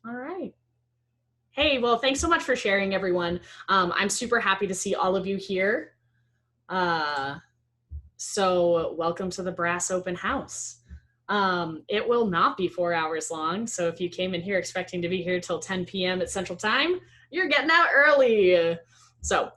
All right. Hey, well, thanks so much for sharing, everyone. I'm super happy to see all of you here. So welcome to the Brass Open House. It will not be 4 hours long, so if you came in here expecting to be here till 10 p.m. at Central Time, you're getting out early. So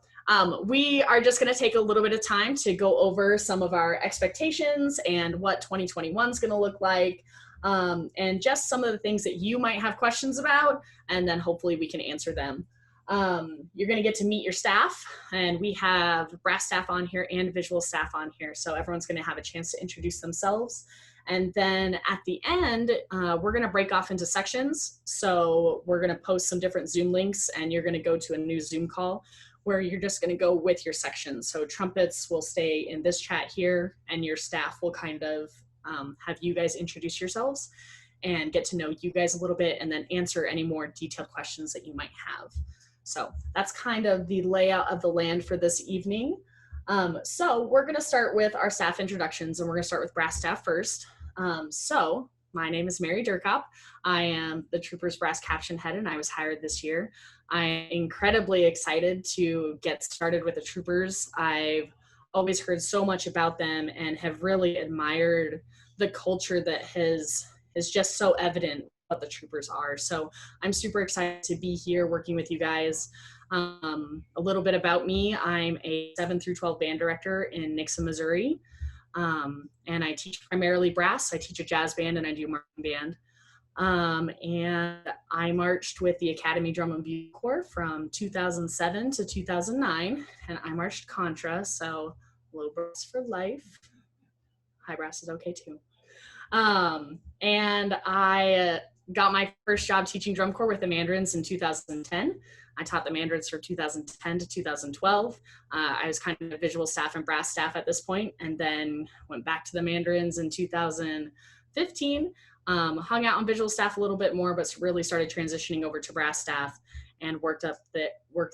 we are just going to take a little bit of time to go over some of our expectations and what 2021 is going to look like, and just some of the things that you might have questions about, and then hopefully we can answer them. You're going to get to meet your staff, and we have brass staff on here and visual staff on here, so everyone's going to have a chance to introduce themselves. And then at the end, we're going to break off into sections. So we're going to post some different Zoom links, and you're going to go to a new Zoom call where you're just going to go with your section. So trumpets will stay in this chat here, and your staff will kind of have you guys introduce yourselves and get to know you guys a little bit, and then answer any more detailed questions that you might have. So that's kind of the layout of the land for this evening. So we're going to start with our staff introductions, and we're going to start with brass staff first. So my name is Mary Durkop. I am the Troopers Brass Caption Head, and I was hired this year. I'm incredibly excited to get started with the Troopers. I've always heard so much about them and have really admired the culture that is just so evident what the Troopers are. So I'm super excited to be here working with you guys. A little bit about me: I'm a 7 through 12 band director in Nixa, Missouri, and I teach primarily brass. I teach a jazz band and I do marching band. And I marched with the Academy Drum and Bugle Corps from 2007 to 2009, and I marched contra, so low brass for life. High brass is okay too. And I got my first job teaching drum corps with the Mandarins in 2010. I taught the Mandarins from 2010 to 2012. I was kind of a visual staff and brass staff at this point, and then went back to the Mandarins in 2015. Hung out on visual staff a little bit more, but really started transitioning over to brass staff and worked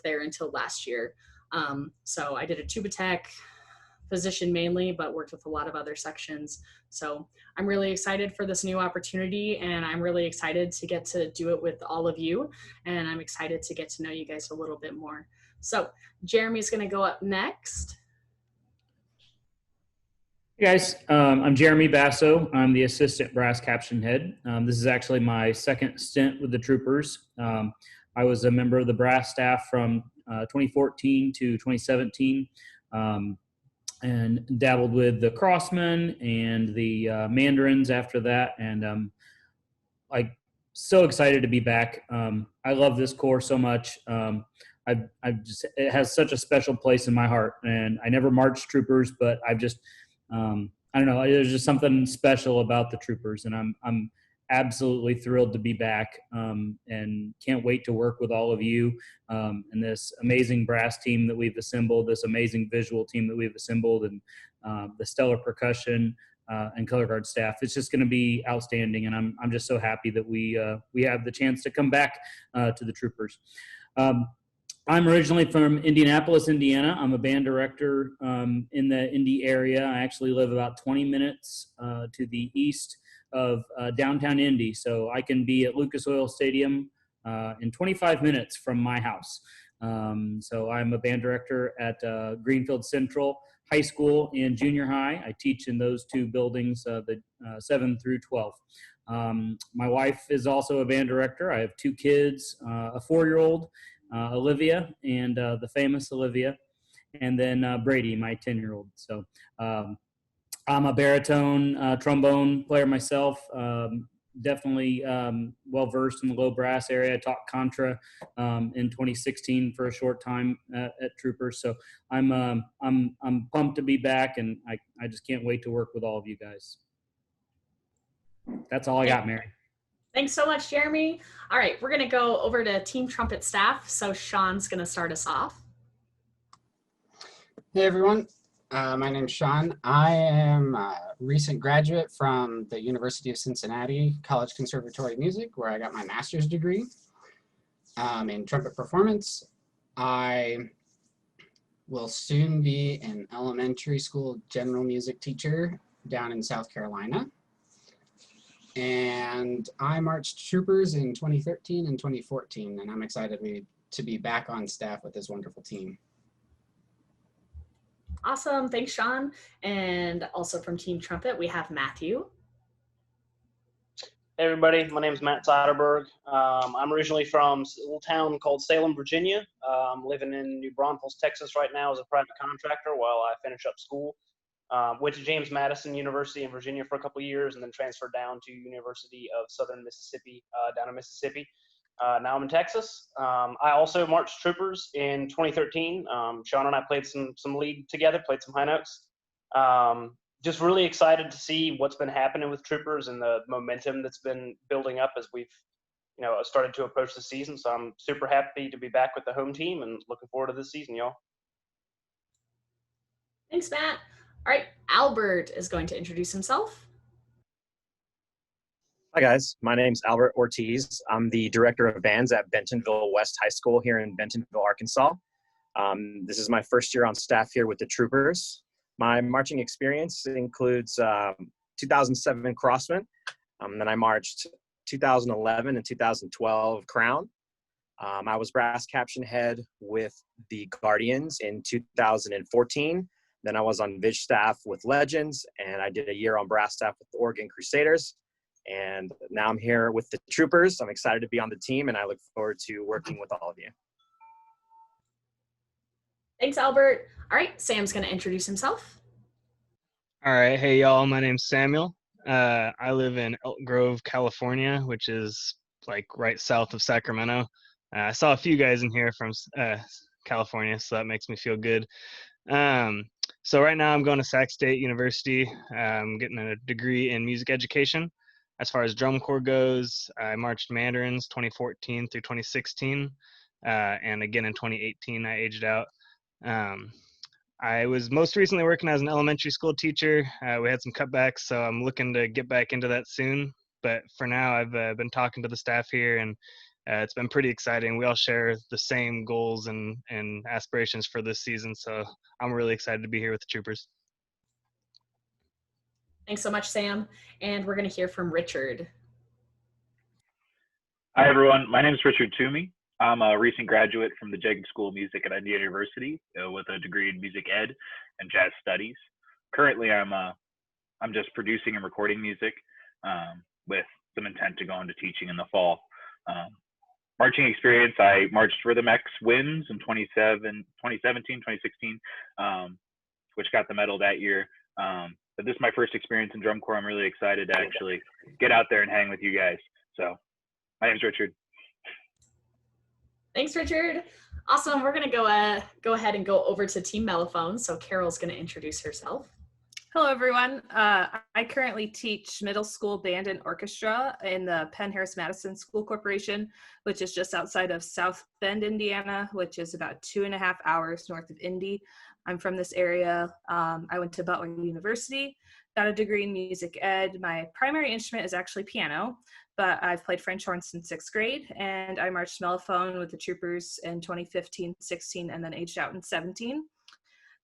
there until last year. So I did a tuba tech position mainly, but worked with a lot of other sections. So I'm really excited for this new opportunity, and I'm really excited to get to do it with all of you. And I'm excited to get to know you guys a little bit more. So Jeremy's going to go up next. Hey guys, I'm Jeremy Basso. I'm the assistant brass caption head. This is actually my second stint with the Troopers. I was a member of the brass staff from 2014 to 2017, and dabbled with the Crossmen and the Mandarins after that. And I'm so excited to be back. I love this corps so much. It has such a special place in my heart. And I never marched Troopers, but I've just I don't know. There's just something special about the Troopers, and I'm absolutely thrilled to be back, and can't wait to work with all of you and this amazing brass team that we've assembled, this amazing visual team that we've assembled, and the stellar percussion and color guard staff. It's just going to be outstanding, and I'm just so happy that we have the chance to come back to the Troopers. I'm originally from Indianapolis, Indiana. I'm a band director in the Indy area. I actually live about 20 minutes to the east of downtown Indy, so I can be at Lucas Oil Stadium in 25 minutes from my house. So I'm a band director at Greenfield Central High School and Junior High. I teach in those two buildings, the 7 through 12. My wife is also a band director. I have two kids, a 4-year-old, Olivia, and the famous Olivia, and then Brady, my 10-year-old. So I'm a baritone trombone player myself, definitely well-versed in the low brass area. I taught contra in 2016 for a short time at Troopers. So I'm pumped to be back, and I just can't wait to work with all of you guys. That's all I got, Mary. Thanks so much, Jeremy. All right, we're going to go over to Team Trumpet staff. So Sean's going to start us off. Hey, everyone. My name's Sean. I am a recent graduate from the University of Cincinnati College Conservatory of Music, where I got my master's degree in trumpet performance. I will soon be an elementary school general music teacher down in South Carolina. And I marched troopers in 2013 and 2014, and I'm excited to be back on staff with this wonderful team. Awesome. Thanks, Sean. And also from Team Trumpet, we have Matthew. Hey everybody, my name is Matt Zeiderberg. I'm originally from a little town called Salem, Virginia. I'm living in New Braunfels, Texas right now as a private contractor while I finish up school. Went to James Madison University in Virginia for a couple of years and then transferred down to University of Southern Mississippi down in Mississippi. Now I'm in Texas. I also marched troopers in 2013. Sean and I played some lead together, played some high notes. Just really excited to see what's been happening with troopers and the momentum that's been building up as we've, started to approach the season. So I'm super happy to be back with the home team and looking forward to this season, y'all. Thanks, Matt. All right, Albert is going to introduce himself. Hi guys, my name's Albert Ortiz. I'm the director of bands at Bentonville West High School here in Bentonville, Arkansas. This is my first year on staff here with the troopers. My marching experience includes 2007 Crossman, then I marched 2011 and 2012 Crown. I was brass caption head with the Guardians in 2014. Then I was on Vig staff with Legends, and I did a year on brass staff with the Oregon Crusaders. And now I'm here with the troopers. I'm excited to be on the team, and I look forward to working with all of you. Thanks, Albert. All right, Sam's going to introduce himself. All right. Hey, y'all. My name's Samuel. I live in Elk Grove, California, which is like right south of Sacramento. I saw a few guys in here from California, so that makes me feel good. So right now I'm going to Sac State University. I'm getting a degree in music education. As far as drum corps goes, I marched Mandarins 2014 through 2016. And again in 2018, I aged out. I was most recently working as an elementary school teacher. We had some cutbacks, so I'm looking to get back into that soon. But for now, I've been talking to the staff here, and it's been pretty exciting. We all share the same goals and aspirations for this season, so I'm really excited to be here with the troopers. Thanks so much, Sam. And we're going to hear from Richard. Hi, everyone. My name is Richard Toomey. I'm a recent graduate from the Jeggett School of Music at Indiana University with a degree in music ed and jazz studies. Currently, I'm just producing and recording music with some intent to go into teaching in the fall. Marching experience, I marched Rhythm X Wins in 2017, 2016, which got the medal that year. But this is my first experience in drum corps. I'm really excited to actually get out there and hang with you guys. So my name's Richard. Thanks, Richard. Awesome. We're going to go ahead and go over to Team Melophone. So Carol's going to introduce herself. Hello, everyone. I currently teach middle school band and orchestra in the Penn Harris Madison School Corporation, which is just outside of South Bend, Indiana, which is about 2.5 hours north of Indy. I'm from this area. I went to Butler University, got a degree in music ed. My primary instrument is actually piano, but I've played French horn since 6th grade, and I marched Melophone with the troopers in 2015, 16, and then aged out in 17.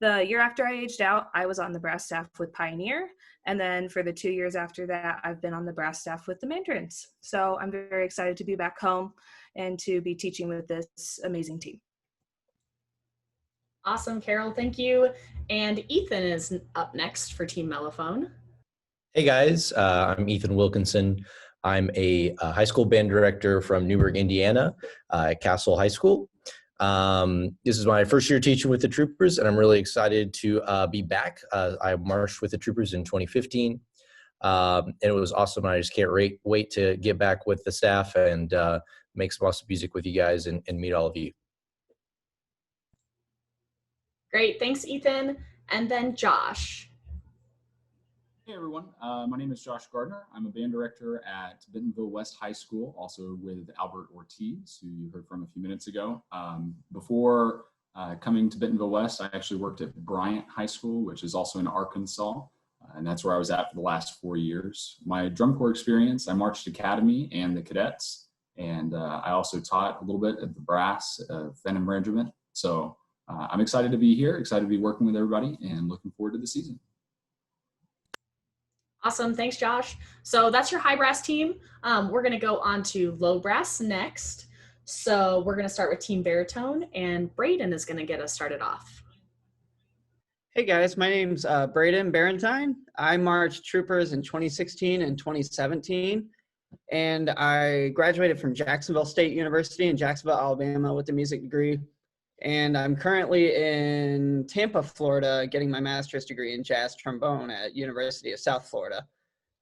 The year after I aged out, I was on the brass staff with Pioneer, and then for the 2 years after that, I've been on the brass staff with the Mandarins. So I'm very excited to be back home and to be teaching with this amazing team. Awesome, Carol. Thank you. And Ethan is up next for Team Melophone. Hey guys, I'm Ethan Wilkinson. I'm a high school band director from Newburgh, Indiana, at Castle High School. This is my first year teaching with the troopers, and I'm really excited to be back. I marched with the troopers in 2015, and it was awesome. I just can't wait to get back with the staff and make some awesome music with you guys and meet all of you. Great. Thanks, Ethan. And then Josh. Hey everyone, my name is Josh Gardner. I'm a band director at Bentonville West High School, also with Albert Ortiz, who you heard from a few minutes ago. Before coming to Bentonville West, I actually worked at Bryant High School, which is also in Arkansas, and that's where I was at for the last 4 years. My drum corps experience, I marched Academy and the Cadets, and I also taught a little bit at the Brass Venom Regiment. So I'm excited to be here, excited to be working with everybody, and looking forward to the season. Awesome. Thanks, Josh. So that's your high brass team. We're going to go on to low brass next. So we're going to start with team baritone, and Braden is going to get us started off. Hey guys, my name's Braden Barentine. I marched troopers in 2016 and 2017, and I graduated from Jacksonville State University in Jacksonville, Alabama with a music degree. And I'm currently in Tampa, Florida, getting my master's degree in jazz trombone at University of South Florida.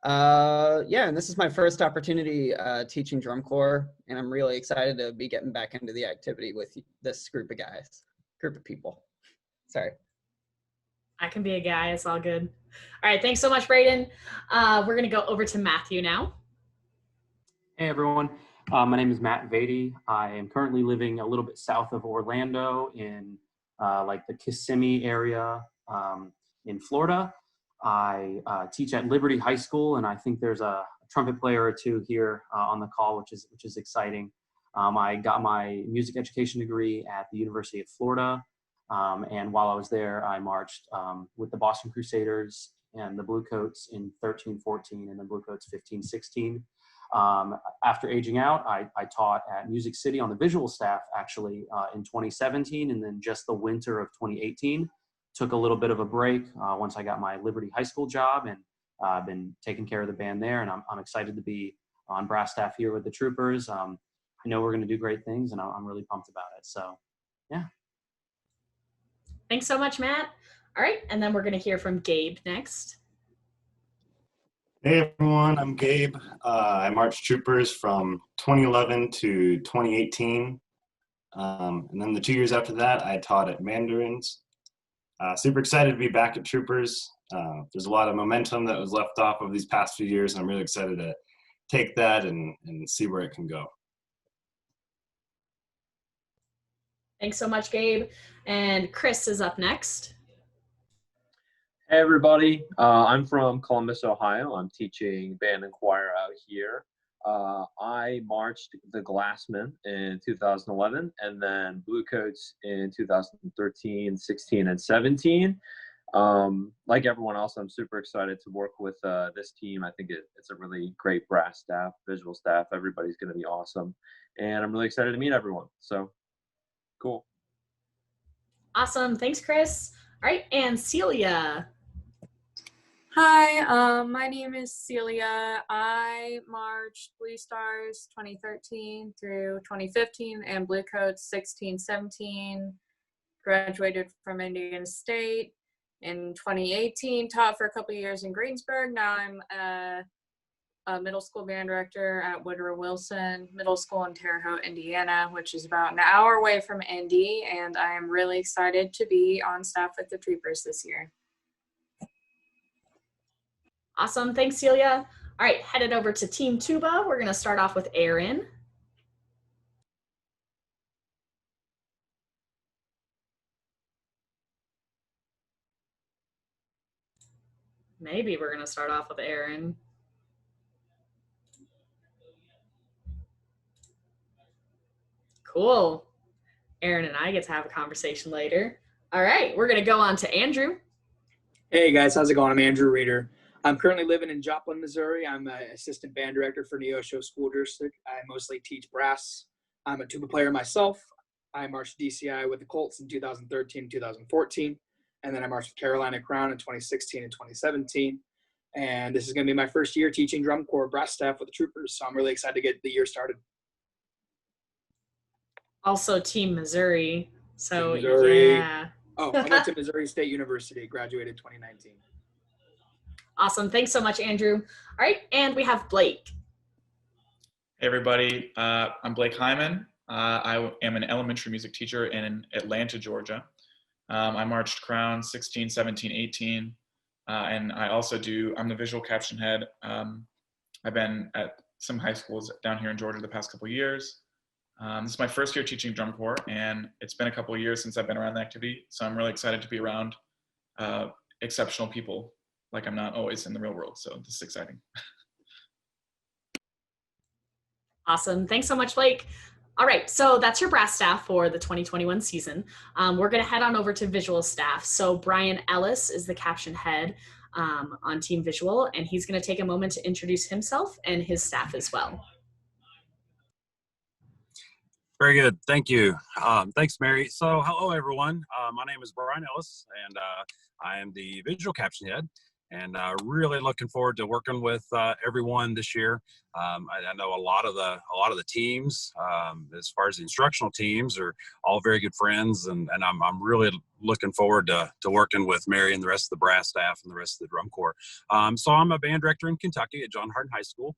And this is my first opportunity teaching drum corps, and I'm really excited to be getting back into the activity with this group of people. Sorry. I can be a guy. It's all good. All right. Thanks so much, Braden. We're going to go over to Matthew now. Hey, everyone. My name is Matt Vadi. I am currently living a little bit south of Orlando in like the Kissimmee area in Florida. I teach at Liberty High School, and I think there's a trumpet player or two here on the call, which is exciting. I got my music education degree at the University of Florida, and while I was there, I marched with the Boston Crusaders and the Bluecoats in 13-14 and the Bluecoats 15-16. After aging out, I taught at Music City on the visual staff actually in 2017, and then just the winter of 2018. Took a little bit of a break once I got my Liberty High School job, and I've been taking care of the band there, and I'm excited to be on brass staff here with the Troopers. I know we're going to do great things, and I'm really pumped about it. So, yeah. Thanks so much, Matt. All right, and then we're going to hear from Gabe next. Hey everyone, I'm Gabe. I marched troopers from 2011 to 2018. And then the 2 years after that, I taught at Mandarins. Super excited to be back at troopers. There's a lot of momentum that was left off of these past few years, and I'm really excited to take that and see where it can go. Thanks so much, Gabe. And Chris is up next. Hey everybody, I'm from Columbus, Ohio. I'm teaching band and choir out here. I marched the Glassmen in 2011 and then Bluecoats in 2013, 16, and 17. Like everyone else, I'm super excited to work with this team. I think it's a really great brass staff, visual staff. Everybody's going to be awesome. And I'm really excited to meet everyone. So, cool. Awesome. Thanks, Chris. All right, and Celia. Hi, my name is Celia. I marched Blue Stars 2013 through 2015 and Bluecoats 16, 17. Graduated from Indiana State in 2018. Taught for a couple of years in Greensburg. Now I'm a middle school band director at Woodrow Wilson Middle School in Terre Haute, Indiana, which is about an hour away from Indy. And I am really excited to be on staff with the Troopers this year. Awesome. Thanks, Celia. All right, headed over to Team Tuba. We're going to start off with Aaron. Maybe we're going to start off with Aaron. Cool. Aaron and I get to have a conversation later. All right, we're going to go on to Andrew. Hey guys, how's it going? I'm Andrew Reeder. I'm currently living in Joplin, Missouri. I'm an assistant band director for Neosho School District. I mostly teach brass. I'm a tuba player myself. I marched DCI with the Colts in 2013, 2014, and then I marched with Carolina Crown in 2016 and 2017. And this is going to be my first year teaching drum corps brass staff with the Troopers, so I'm really excited to get the year started. Also Team Missouri. So, Team Missouri. Yeah. Oh, I went to Missouri State University, graduated 2019. Awesome. Thanks so much, Andrew. All right, and we have Blake. Hey, everybody. I'm Blake Hyman. I am an elementary music teacher in Atlanta, Georgia. I marched Crown 16, 17, 18. And I also I'm the visual caption head. I've been at some high schools down here in Georgia the past couple of years. This is my first year teaching drum corps, and it's been a couple of years since I've been around the activity. So I'm really excited to be around exceptional people. Like I'm not always in the real world. So this is exciting. Awesome. Thanks so much, Blake. All right, so that's your brass staff for the 2021 season. We're going to head on over to visual staff. So Brian Ellis is the caption head. on Team Visual, and he's going to take a moment to introduce himself and his staff as well. Very good. Thank you. Thanks, Mary. So hello, everyone. My name is Brian Ellis, and I am the visual caption head, and really looking forward to working with everyone this year. I know a lot of the teams, as far as the instructional teams, are all very good friends, and I'm really looking forward to working with Mary and the rest of the brass staff and the rest of the drum corps. So I'm a band director in Kentucky at John Hardin High School.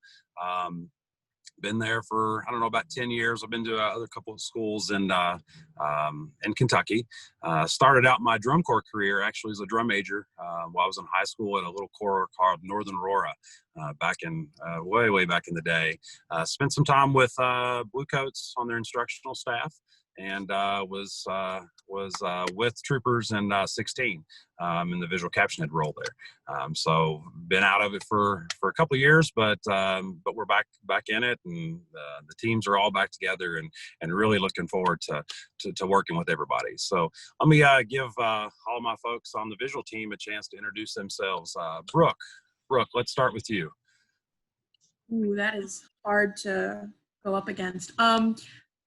Been there for, I don't know, about 10 years. I've been to other couple of schools in Kentucky. Started out my drum corps career actually as a drum major while I was in high school at a little corps called Northern Aurora back in, way back in the day. Spent some time with Bluecoats on their instructional staff, and was with troopers in 16 in the visual caption head role there. So been out of it for a couple of years, but we're back in it, and the teams are all back together, and really looking forward to working with everybody. So let me give all my folks on the visual team a chance to introduce themselves. Brooke, let's start with you. Ooh, that is hard to go up against.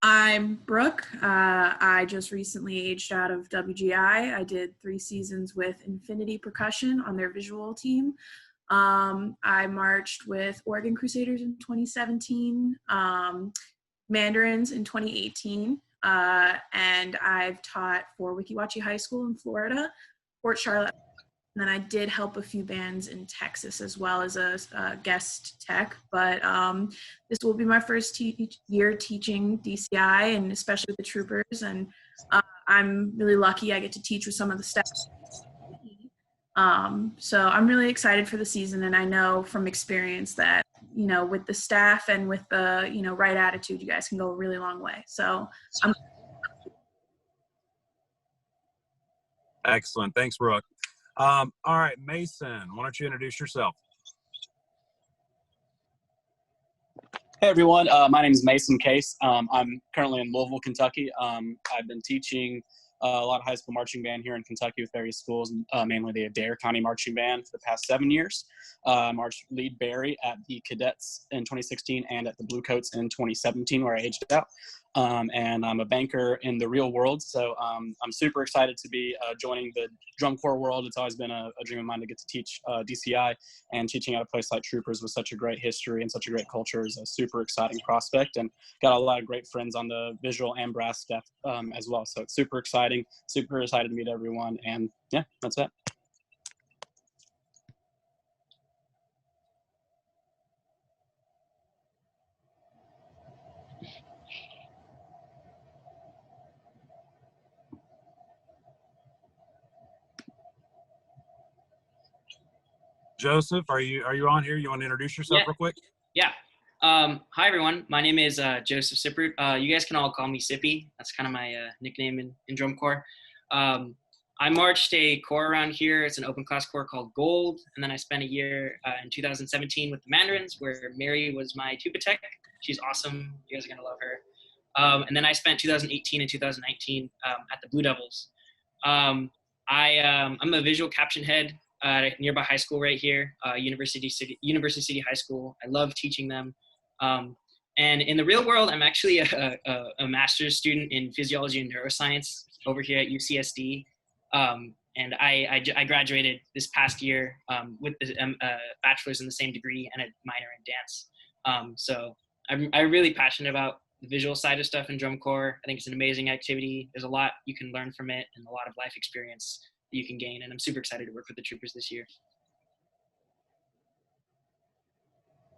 I'm Brooke. I just recently aged out of WGI. I did 3 seasons with Infinity Percussion on their visual team. I marched with Oregon Crusaders in 2017, Mandarins in 2018, and I've taught for Weeki Wachee High School in Florida, Fort Charlotte. And then I did help a few bands in Texas as well as a guest tech. But this will be my first year teaching DCI, and especially with the troopers. And I'm really lucky I get to teach with some of the staff. So I'm really excited for the season. And I know from experience that, with the staff and with the, right attitude, you guys can go a really long way. So I'm Excellent. Thanks, Brooke. All right, Mason, why don't you introduce yourself? Hey everyone, my name is Mason Case. I'm currently in Louisville, Kentucky. I've been teaching a lot of high school marching band here in Kentucky with various schools, mainly the Adair County Marching Band for the past 7 years. I marched lead Barry at the Cadets in 2016 and at the Bluecoats in 2017, where I aged out. And I'm a banker in the real world, so I'm super excited to be joining the drum corps world. It's always been a dream of mine to get to teach DCI, and teaching at a place like Troopers with such a great history and such a great culture is a super exciting prospect, and got a lot of great friends on the visual and brass staff as well. So it's super exciting, super excited to meet everyone, and yeah, that's it. Joseph, are you on here? You want to introduce yourself real quick? Yeah. Hi, everyone. My name is Joseph Sippert. You guys can all call me Sippy. That's kind of my nickname in drum corps. I marched a corps around here. It's an open class corps called Gold. And then I spent a year in 2017 with the Mandarins, where Mary was my tuba tech. She's awesome. You guys are going to love her. And then I spent 2018 and 2019 at the Blue Devils. I'm a visual caption head at a nearby high school right here, University City High School. I love teaching them. And in the real world, I'm actually a master's student in physiology and neuroscience over here at UCSD. And I graduated this past year with a bachelor's in the same degree and a minor in dance. So I'm really passionate about the visual side of stuff in drum corps. I think it's an amazing activity. There's a lot you can learn from it and a lot of life experience that you can gain. And I'm super excited to work with the troopers this year.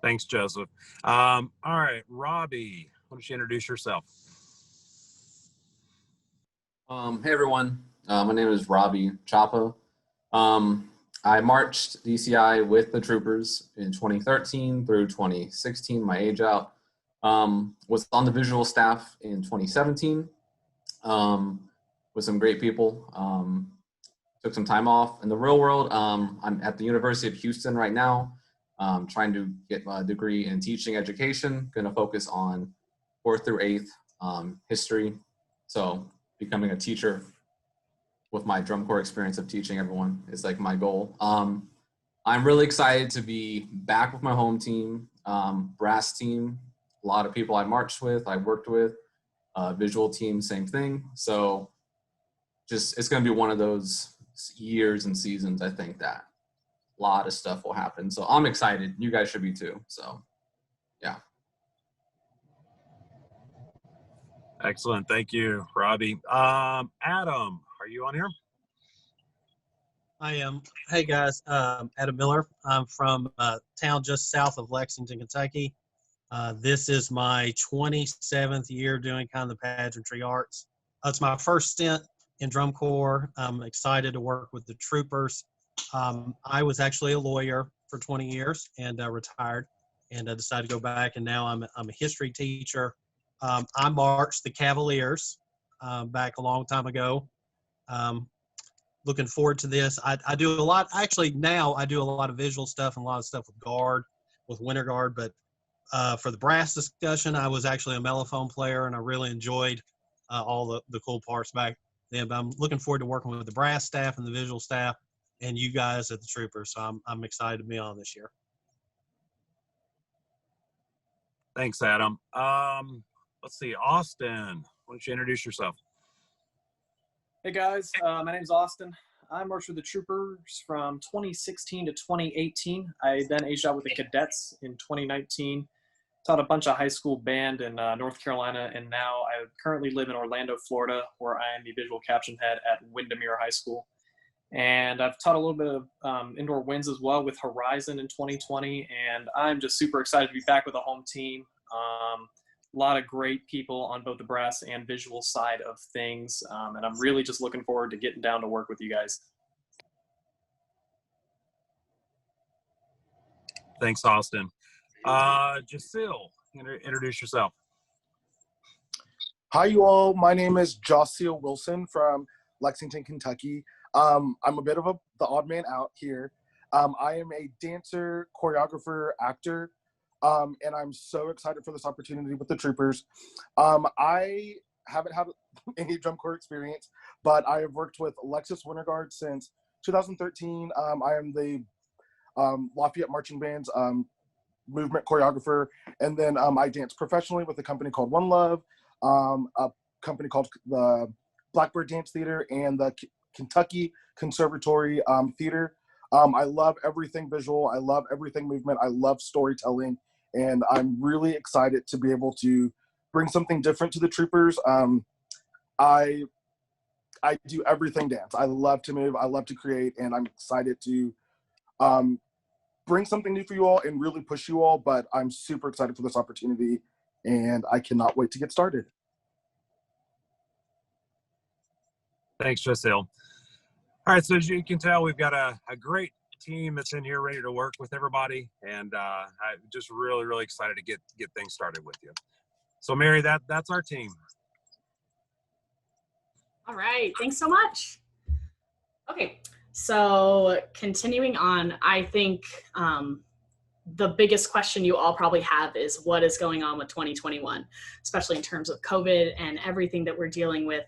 Thanks, Joseph. All right, Robbie, why don't you introduce yourself? Hey everyone, my name is Robbie Chapa. I marched DCI with the troopers in 2013 through 2016, my age out. Was on the visual staff in 2017 with some great people. Took some time off. In the real world, I'm at the University of Houston right now, trying to get a degree in teaching education, going to focus on 4th through 8th history. So becoming a teacher with my drum corps experience of teaching everyone is like my goal. I'm really excited to be back with my home team, brass team. A lot of people I marched with, I worked with, visual team, same thing. So just, it's going to be one of those years and seasons, I think, that a lot of stuff will happen. So I'm excited. You guys should be too. So, yeah. Excellent. Thank you, Robbie. Adam, are you on here? I am. Hey guys, Adam Miller. I'm from a town just south of Lexington, Kentucky. This is my 27th year doing kind of the pageantry arts. It's my first stint in drum corps. I'm excited to work with the troopers. I was actually a lawyer for 20 years and retired, and I decided to go back, and now I'm a history teacher. I marched the Cavaliers back a long time ago. Looking forward to this. I do a lot, actually now I do a lot of visual stuff and a lot of stuff with Guard, with Winter Guard, but for the brass discussion, I was actually a Melophone player, and I really enjoyed all the cool parts back then. But I'm looking forward to working with the brass staff and the visual staff and you guys at the Troopers. So I'm excited to be on this year. Thanks, Adam. Let's see, Austin, why don't you introduce yourself? Hey guys, my name's Austin. I marched with the Troopers from 2016 to 2018. I then aged out with the Cadets in 2019. Taught a bunch of high school band in North Carolina, and now I currently live in Orlando, Florida, where I am the visual caption head at Windermere High School. And I've taught a little bit of indoor winds as well with Horizon in 2020, and I'm just super excited to be back with a home team. A lot of great people on both the brass and visual side of things, and I'm really just looking forward to getting down to work with you guys. Thanks, Austin. Jasil, introduce yourself. Hi, you all. My name is Josiah Wilson from Lexington, Kentucky. I'm a bit of the odd man out here. I am a dancer, choreographer, actor, and I'm so excited for this opportunity with the Troopers. I haven't had any drum corps experience, but I have worked with Alexis Winterguard since 2013. I am the Lafayette Marching Band's movement choreographer, and then I dance professionally with a company called One Love, a company called the Blackbird Dance Theater, and the Kentucky Conservatory Theater. I love everything visual. I love everything movement. I love storytelling. And I'm really excited to be able to bring something different to the Troopers. I do everything dance. I love to move. I love to create. And I'm excited to bring something new for you all and really push you all. But I'm super excited for this opportunity. And I cannot wait to get started. Thanks, Jasil. All right, so as you can tell, we've got a great team that's in here ready to work with everybody, and I'm just really excited to get things started with you. So Mary, that's our team. All right, thanks so much. Okay, so continuing on, I think the biggest question you all probably have is what is going on with 2021, especially in terms of COVID and everything that we're dealing with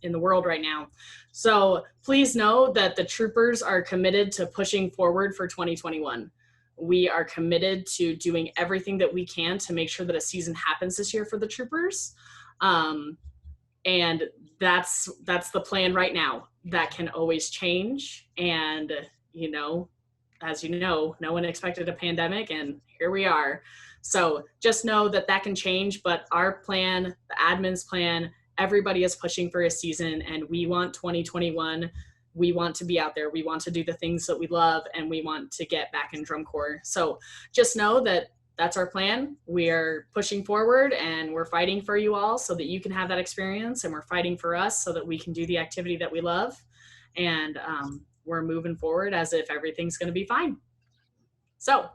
in the world right now. So please know that the Troopers are committed to pushing forward for 2021. We are committed to doing everything that we can to make sure that a season happens this year for the Troopers. And that's the plan right now. That can always change. And, you know, as you know, no one expected a pandemic, and here we are. So just know that that can change, but our plan, the admin's plan, everybody is pushing for a season, and we want 2021. We want to be out there. We want to do the things that we love, and we want to get back in drum corps. So just know that that's our plan. We are pushing forward, and we're fighting for you all so that you can have that experience, and we're fighting for us so that we can do the activity that we love. And we're moving forward as if everything's going to be fine. So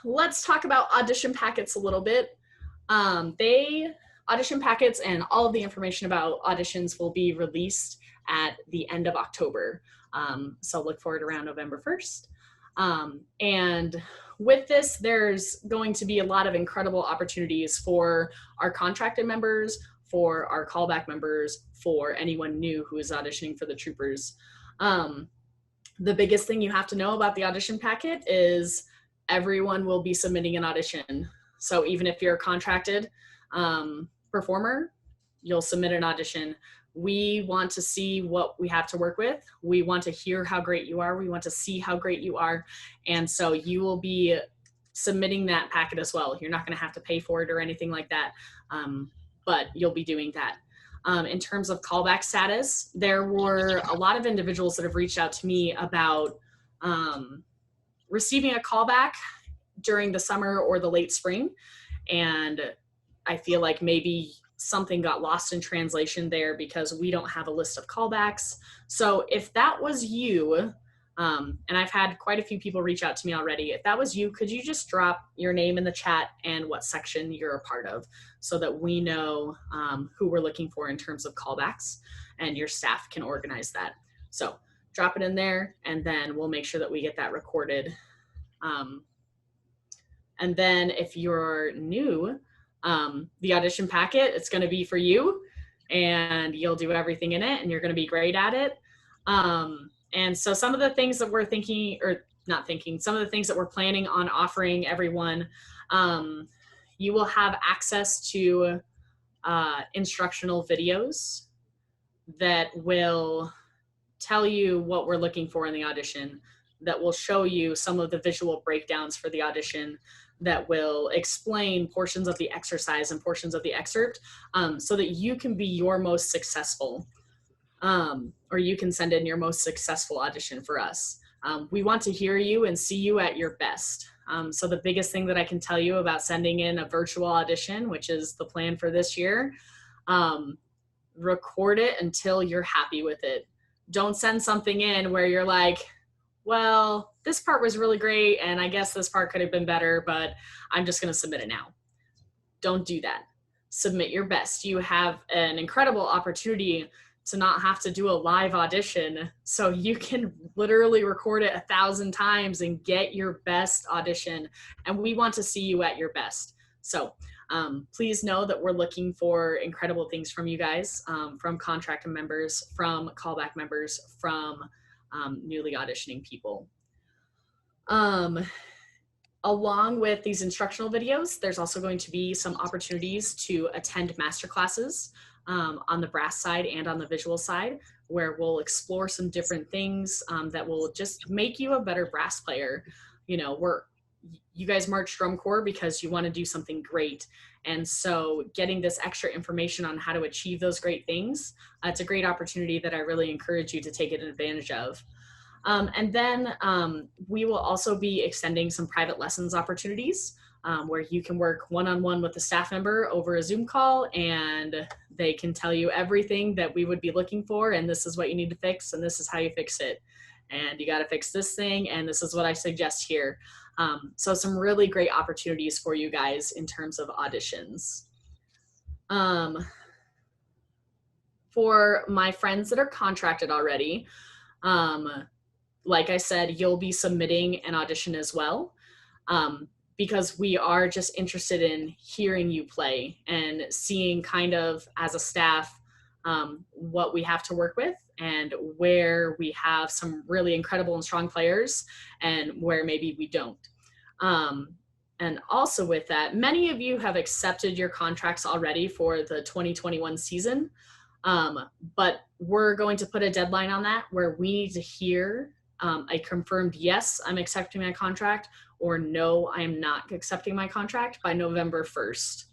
let's talk about Audition Packets a little bit. Audition Packets and all of the information about auditions will be released at the end of October. So look forward around November 1st. And with this, there's going to be a lot of incredible opportunities for our contracted members, for our callback members, for anyone new who is auditioning for the Troopers. The biggest thing you have to know about the audition packet is everyone will be submitting an audition. So even if you're a contracted performer, you'll submit an audition. We want to see what we have to work with. We want to hear how great you are. We want to see how great you are. And so you will be submitting that packet as well. You're not going to have to pay for it or anything like that, but you'll be doing that. In terms of callback status, there were a lot of individuals that have reached out to me about receiving a callback during the summer or the late spring. And I feel like maybe something got lost in translation there because we don't have a list of callbacks. So if that was you, and I've had quite a few people reach out to me already, if that was you, could you just drop your name in the chat and what section you're a part of so that we know who we're looking for in terms of callbacks, and your staff can organize that. So drop it in there, and then we'll make sure that we get that recorded. And then if you're new, the audition packet, it's going to be for you, and you'll do everything in it, and you're going to be great at it. And so some of the things that we're thinking, or not thinking, some of the things that we're planning on offering everyone, you will have access to instructional videos that will tell you what we're looking for in the audition, that will show you some of the visual breakdowns for the audition, that will explain portions of the exercise and portions of the excerpt, so that you can be your most successful, or you can send in your most successful audition for us. We want to hear you and see you at your best. So the biggest thing that I can tell you about sending in a virtual audition, which is the plan for this year, record it until you're happy with it. Don't send something in where you're like, well, this part was really great, and I guess this part could have been better, but I'm just going to submit it now. Don't do that. Submit your best. You have an incredible opportunity to not have to do a live audition, so you can literally record it 1,000 times and get your best audition, and we want to see you at your best. So please know that we're looking for incredible things from you guys, from contracted members, from callback members, from newly auditioning people. Along with these instructional videos, there's also going to be some opportunities to attend masterclasses on the brass side and on the visual side, where we'll explore some different things that will just make you a better brass player. You know, you guys march drum corps because you want to do something great. And so getting this extra information on how to achieve those great things, it's a great opportunity that I really encourage you to take advantage of. And then we will also be extending some private lessons opportunities where you can work one-on-one with a staff member over a Zoom call, and they can tell you everything that we would be looking for, and this is what you need to fix, and this is how you fix it. And you got to fix this thing, and this is what I suggest here. So some really great opportunities for you guys in terms of auditions. For my friends that are contracted already, like I said, you'll be submitting an audition as well, because we are just interested in hearing you play and seeing kind of as a staff what we have to work with and where we have some really incredible and strong players and where maybe we don't. And also with that, many of you have accepted your contracts already for the 2021 season, but we're going to put a deadline on that where we need to hear a confirmed yes, I'm accepting my contract, or no, I am not accepting my contract by November 1st.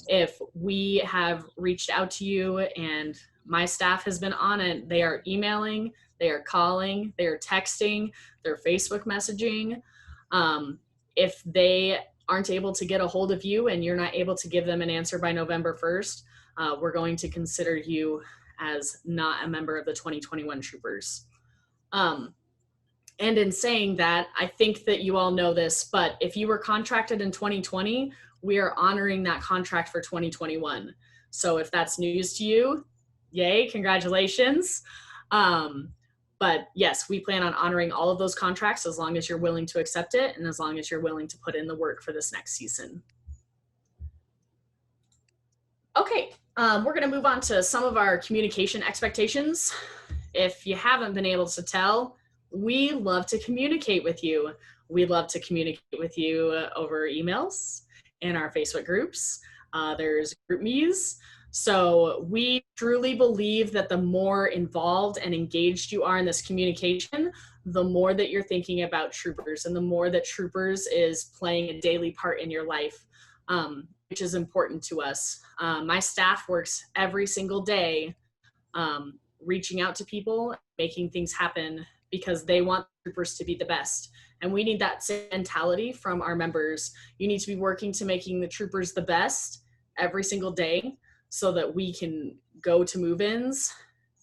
If we have reached out to you and my staff has been on it, they are emailing, they are calling, they are texting, they're Facebook messaging. If they aren't able to get a hold of you and you're not able to give them an answer by November 1st, we're going to consider you as not a member of the 2021 Troopers. And in saying that, I think that you all know this, but if you were contracted in 2020, we are honoring that contract for 2021. So if that's news to you, yay, congratulations. But yes, we plan on honoring all of those contracts as long as you're willing to accept it and as long as you're willing to put in the work for this next season. Okay, we're gonna move on to some of our communication expectations. If you haven't been able to tell, we love to communicate with you. We love to communicate with you over emails in our Facebook groups. There's group me's. So we truly believe that the more involved and engaged you are in this communication, the more that you're thinking about Troopers and the more that Troopers is playing a daily part in your life, which is important to us. My staff works every single day reaching out to people, making things happen because they want Troopers to be the best. And we need that same mentality from our members. You need to be working to making the Troopers the best every single day so that we can go to move-ins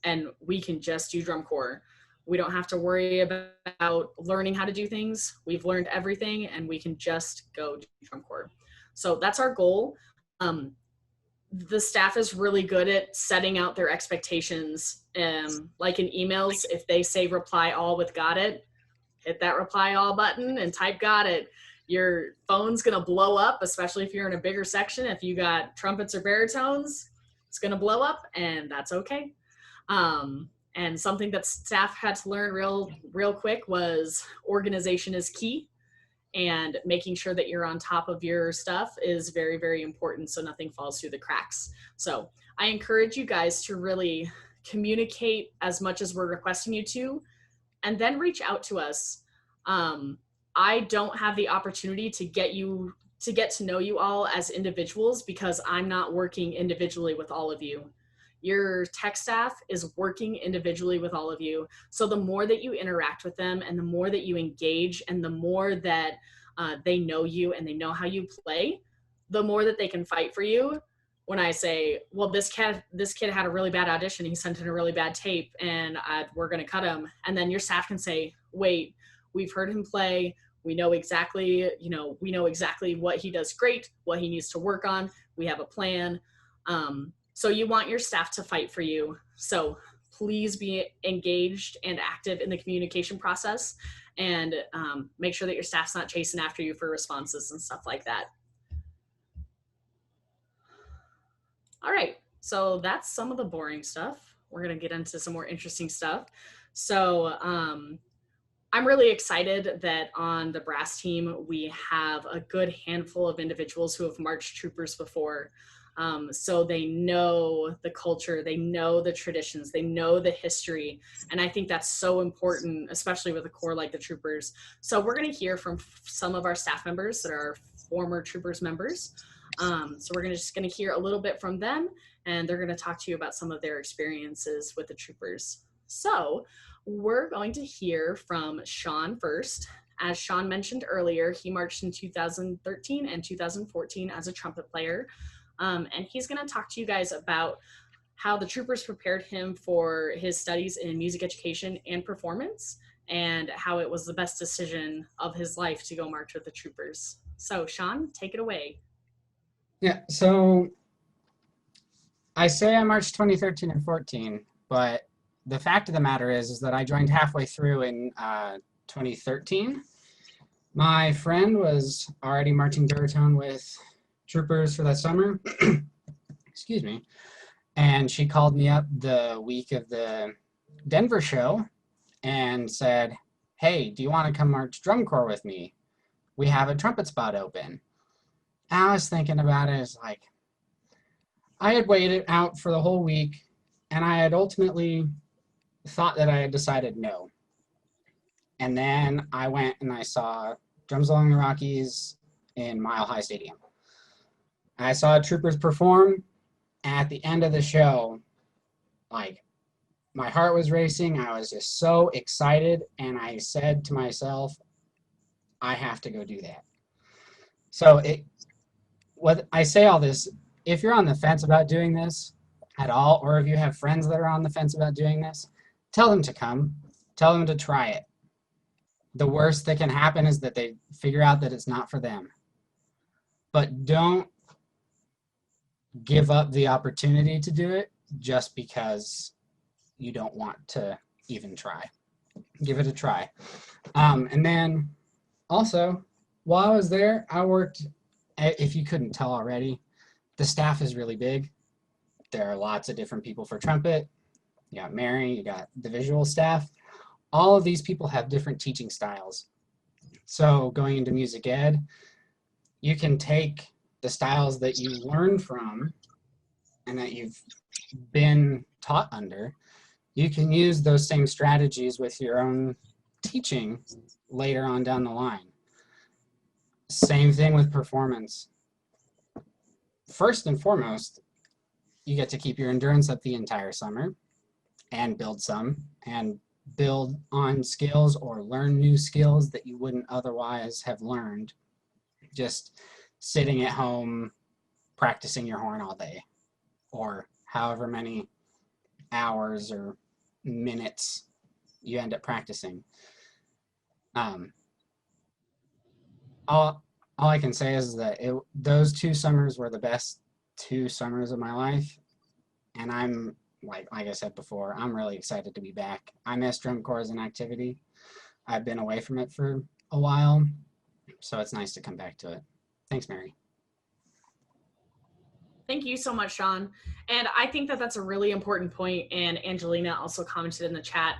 and we can just do drum corps. We don't have to worry about learning how to do things. We've learned everything and we can just go do drum corps. So that's our goal. The staff is really good at setting out their expectations. Like in emails, if they say reply all with got it, hit that reply all button and type got it. Your phone's gonna blow up, especially if you're in a bigger section. If you got trumpets or baritones, it's gonna blow up and that's okay. And something that staff had to learn real quick was organization is key, and making sure that you're on top of your stuff is very, very important so nothing falls through the cracks. So I encourage you guys to really communicate as much as we're requesting you to, and then reach out to us. I don't have the opportunity to get to know you all as individuals because I'm not working individually with all of you. Your tech staff is working individually with all of you. So the more that you interact with them and the more that you engage and the more that they know you and they know how you play, the more that they can fight for you. When I say, well, this kid had a really bad audition, he sent in a really bad tape and we're gonna cut him. And then your staff can say, wait, we've heard him play. We know exactly, what he does great, what he needs to work on. We have a plan. So you want your staff to fight for you. So please be engaged and active in the communication process and make sure that your staff's not chasing after you for responses and stuff like that. All right, so that's some of the boring stuff. We're gonna get into some more interesting stuff. So I'm really excited that on the brass team, we have a good handful of individuals who have marched Troopers before. So they know the culture, they know the traditions, they know the history. And I think that's so important, especially with a corps like the Troopers. So we're gonna hear from some of our staff members that are former Troopers members. So we're just gonna hear a little bit from them and they're gonna talk to you about some of their experiences with the Troopers. So we're going to hear from Sean first. As Sean mentioned earlier, he marched in 2013 and 2014 as a trumpet player. And he's going to talk to you guys about how the Troopers prepared him for his studies in music education and performance, and how it was the best decision of his life to go march with the Troopers. So Sean, take it away. Yeah, so I say I marched 2013 and 14, but the fact of the matter is that I joined halfway through in 2013. My friend was already marching baritone with Troopers for that summer. Excuse me. And she called me up the week of the Denver show and said, hey, do you want to come march drum corps with me? We have a trumpet spot open. And I was thinking about it. It's like, I had waited out for the whole week and I had ultimately thought that I had decided no. And then I went and I saw Drums Along the Rockies in Mile High Stadium. I saw Troopers perform. At the end of the show, like, my heart was racing. I was just so excited. And I said to myself, I have to go do that. So what I say all this, if you're on the fence about doing this at all, or if you have friends that are on the fence about doing this, tell them to come. Tell them to try it. The worst that can happen is that they figure out that it's not for them. But don't give up the opportunity to do it just because you don't want to even try. Give it a try. And then also, while I was there, I worked, if you couldn't tell already, the staff is really big. There are lots of different people for trumpet. you got Mary, you got the visual staff. All of these people have different teaching styles. So going into music ed, you can take the styles that you learn from and that you've been taught under. You can use those same strategies with your own teaching later on down the line. Same thing with performance. First and foremost, you get to keep your endurance up the entire summer and build on skills or learn new skills that you wouldn't otherwise have learned just sitting at home practicing your horn all day, or however many hours or minutes you end up practicing. All I can say is that those 2 summers were the best 2 summers of my life, and I'm like I said before, I'm really excited to be back. I miss drum corps as an activity. I've been away from it for a while, so it's nice to come back to it. Thanks, Mary. Thank you so much, Sean. And I think that that's a really important point. And Angelina also commented in the chat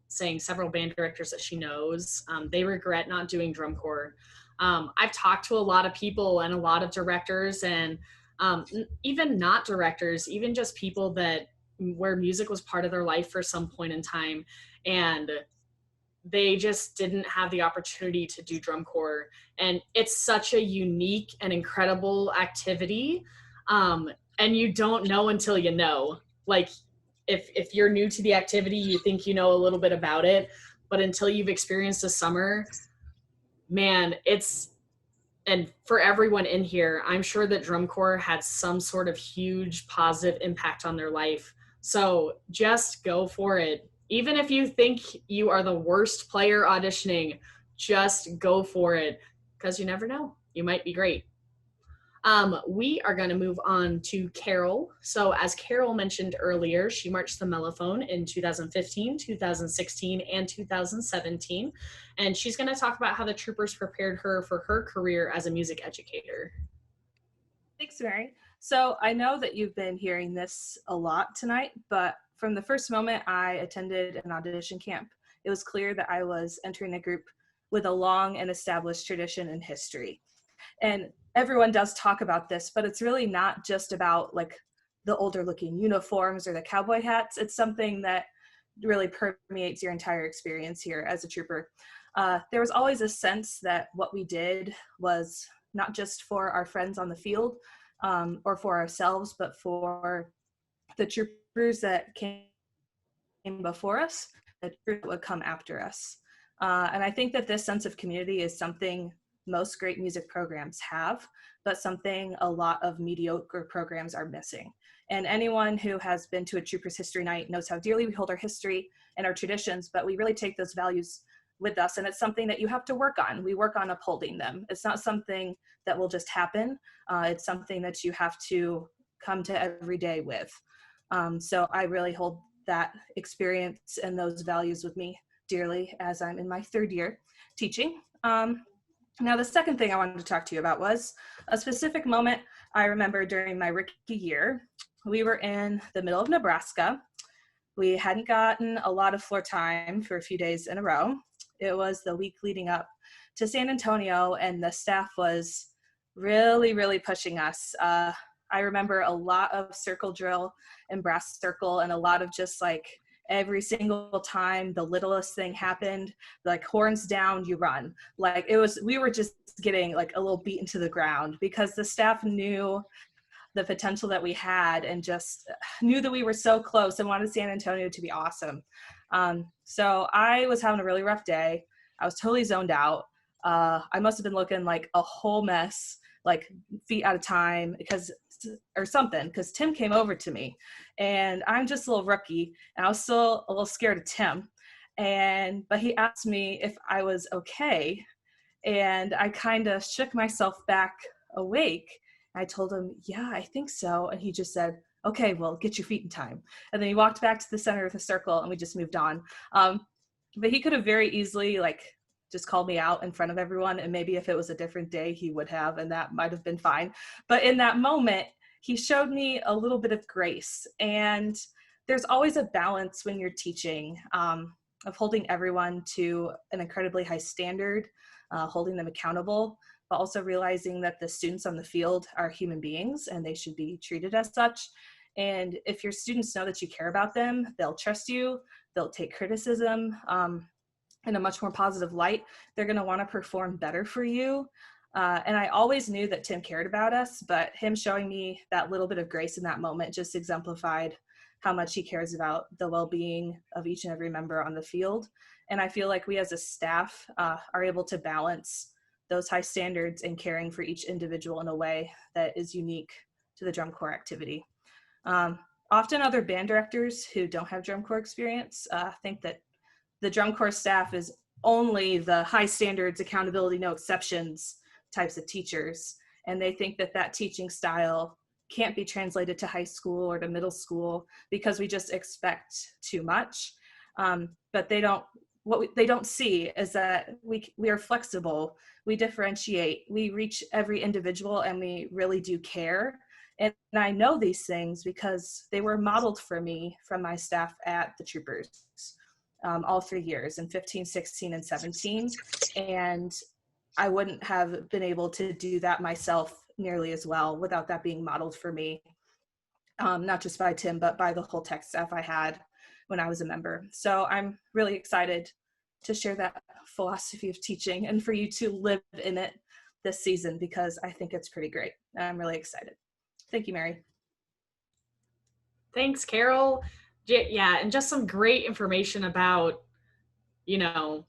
saying several band directors that she knows, they regret not doing drum corps. I've talked to a lot of people and a lot of directors and even not directors, even just people where music was part of their life for some point in time. And they just didn't have the opportunity to do drum corps. And it's such a unique and incredible activity. And you don't know until you know. Like, if you're new to the activity, you think you know a little bit about it, but until you've experienced a summer, man, and for everyone in here, I'm sure that drum corps had some sort of huge positive impact on their life. So just go for it. Even if you think you are the worst player auditioning, just go for it, because you never know. You might be great. We are going to move on to Carol. So as Carol mentioned earlier, she marched the Melophone in 2015, 2016, and 2017. And she's going to talk about how the troopers prepared her for her career as a music educator. Thanks, Mary. So I know that you've been hearing this a lot tonight, but from the first moment I attended an audition camp, it was clear that I was entering a group with a long and established tradition and history. And everyone does talk about this, but it's really not just about like the older looking uniforms or the cowboy hats. It's something that really permeates your entire experience here as a trooper. There was always a sense that what we did was not just for our friends on the field or for ourselves, but for the troopers that came before us, the troopers that would come after us. And I think that this sense of community is something most great music programs have, but something a lot of mediocre programs are missing. And anyone who has been to a Troopers History Night knows how dearly we hold our history and our traditions, but we really take those values with us, and it's something that you have to work on. We work on upholding them. It's not something that will just happen. It's something that you have to come to every day with. So I really hold that experience and those values with me dearly as I'm in my 3rd year teaching. Now, the second thing I wanted to talk to you about was a specific moment I remember during my rookie year. We were in the middle of Nebraska. We hadn't gotten a lot of floor time for a few days in a row. It was the week leading up to San Antonio, and the staff was really, really pushing us. I remember a lot of circle drill and brass circle, and a lot of just like every single time the littlest thing happened, like horns down, you run. Like we were just getting like a little beaten to the ground because the staff knew the potential that we had and just knew that we were so close and wanted San Antonio to be awesome. So I was having a really rough day. I was totally zoned out. I must have been looking like a whole mess, like feet out of time because Tim came over to me, and I'm just a little rookie, and I was still a little scared of Tim. But he asked me if I was okay, and I kind of shook myself back awake. I told him, yeah, I think so. And he just said, okay, well, get your feet in time. And then he walked back to the center of the circle, and we just moved on. But he could have very easily just called me out in front of everyone, and maybe if it was a different day he would have, and that might have been fine. But in that moment he showed me a little bit of grace, and there's always a balance when you're teaching, of holding everyone to an incredibly high standard, holding them accountable, but also realizing that the students on the field are human beings and they should be treated as such. And if your students know that you care about them, they'll trust you, they'll take criticism in a much more positive light. They're going to want to perform better for you. And I always knew that Tim cared about us, but him showing me that little bit of grace in that moment just exemplified how much he cares about the well-being of each and every member on the field. And I feel like we as a staff are able to balance those high standards and caring for each individual in a way that is unique to the drum corps activity. Often other band directors who don't have drum corps experience think that the drum corps staff is only the high standards, accountability, no exceptions types of teachers. And they think that that teaching style can't be translated to high school or to middle school because we just expect too much. But they don't, they don't see is that we are flexible, we differentiate, we reach every individual, and we really do care. And I know these things because they were modeled for me from my staff at the Troopers all 3 years, in 15, 16, and 17. And I wouldn't have been able to do that myself nearly as well without that being modeled for me, not just by Tim, but by the whole tech staff I had when I was a member. So I'm really excited to share that philosophy of teaching and for you to live in it this season, because I think it's pretty great. I'm really excited. Thank you, Mary. Thanks, Carol. Yeah, and just some great information about, you know,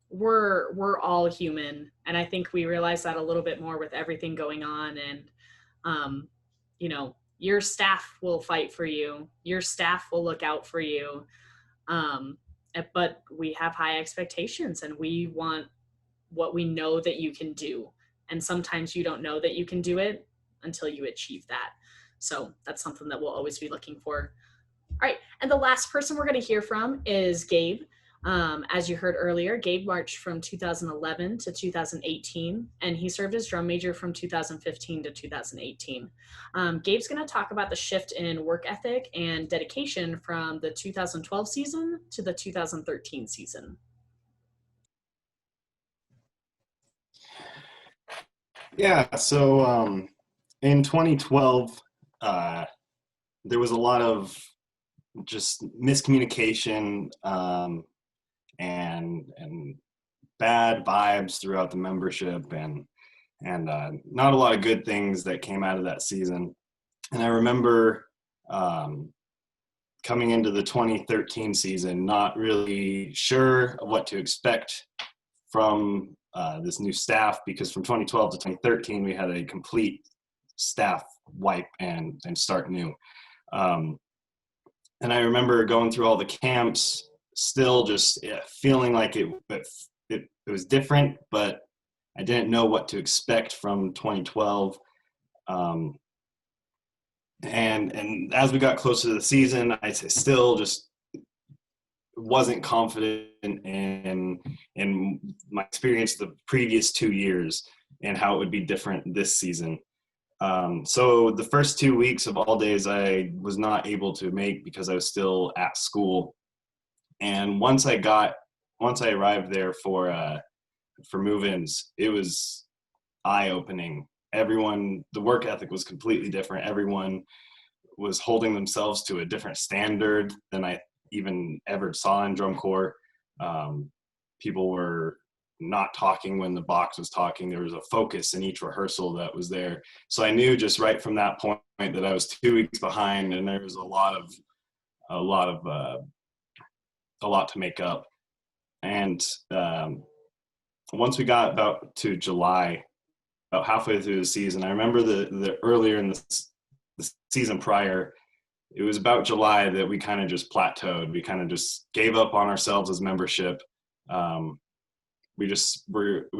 we're all human, and I think we realize that a little bit more with everything going on. And you know, your staff will fight for you, your staff will look out for you, but we have high expectations and we want what we know that you can do, and sometimes you don't know that you can do it until you achieve that. So that's something that we'll always be looking for. All right, and the last person we're going to hear from is Gabe. As you heard earlier, Gabe marched from 2011 to 2018, and he served as drum major from 2015 to 2018. Gabe's going to talk about the shift in work ethic and dedication from the 2012 season to the 2013 season. Yeah, so in 2012, there was a lot of just miscommunication and bad vibes throughout the membership, and not a lot of good things that came out of that season. And I remember coming into the 2013 season not really sure of what to expect from this new staff, because from 2012 to 2013 we had a complete staff wipe and start new. And I remember going through all the camps, still just feeling like it was different, but I didn't know what to expect from 2012. And as we got closer to the season, I still just wasn't confident in my experience the previous 2 years and how it would be different this season. So the first 2 weeks of all days I was not able to make because I was still at school. And once I arrived there for move-ins, it was eye-opening. Everyone, the work ethic was completely different. Everyone was holding themselves to a different standard than I even ever saw in drum corps. People were not talking when the box was talking. There was a focus in each rehearsal that was there. So I knew just right from that point that I was 2 weeks behind, and there was a lot to make up. And once we got about to July, about halfway through the season, I remember the earlier in the season prior, it was about July that we kind of just plateaued. We kind of just gave up on ourselves as membership. We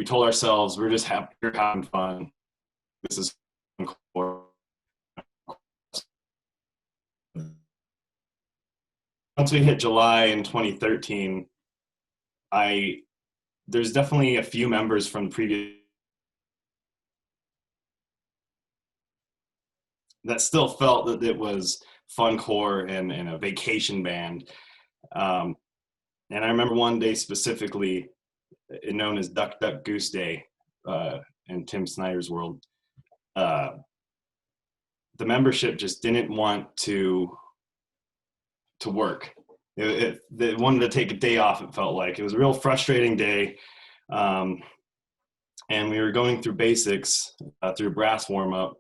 told ourselves we're just having fun. This is once we hit July in 2013, there's definitely a few members from previous that still felt that it was fun corps and a vacation band. And I remember one day specifically, known as Duck Duck Goose Day in Tim Snyder's world. The membership just didn't want to work. They wanted to take a day off, it felt like. It was a real frustrating day. And we were going through basics through brass warm-up.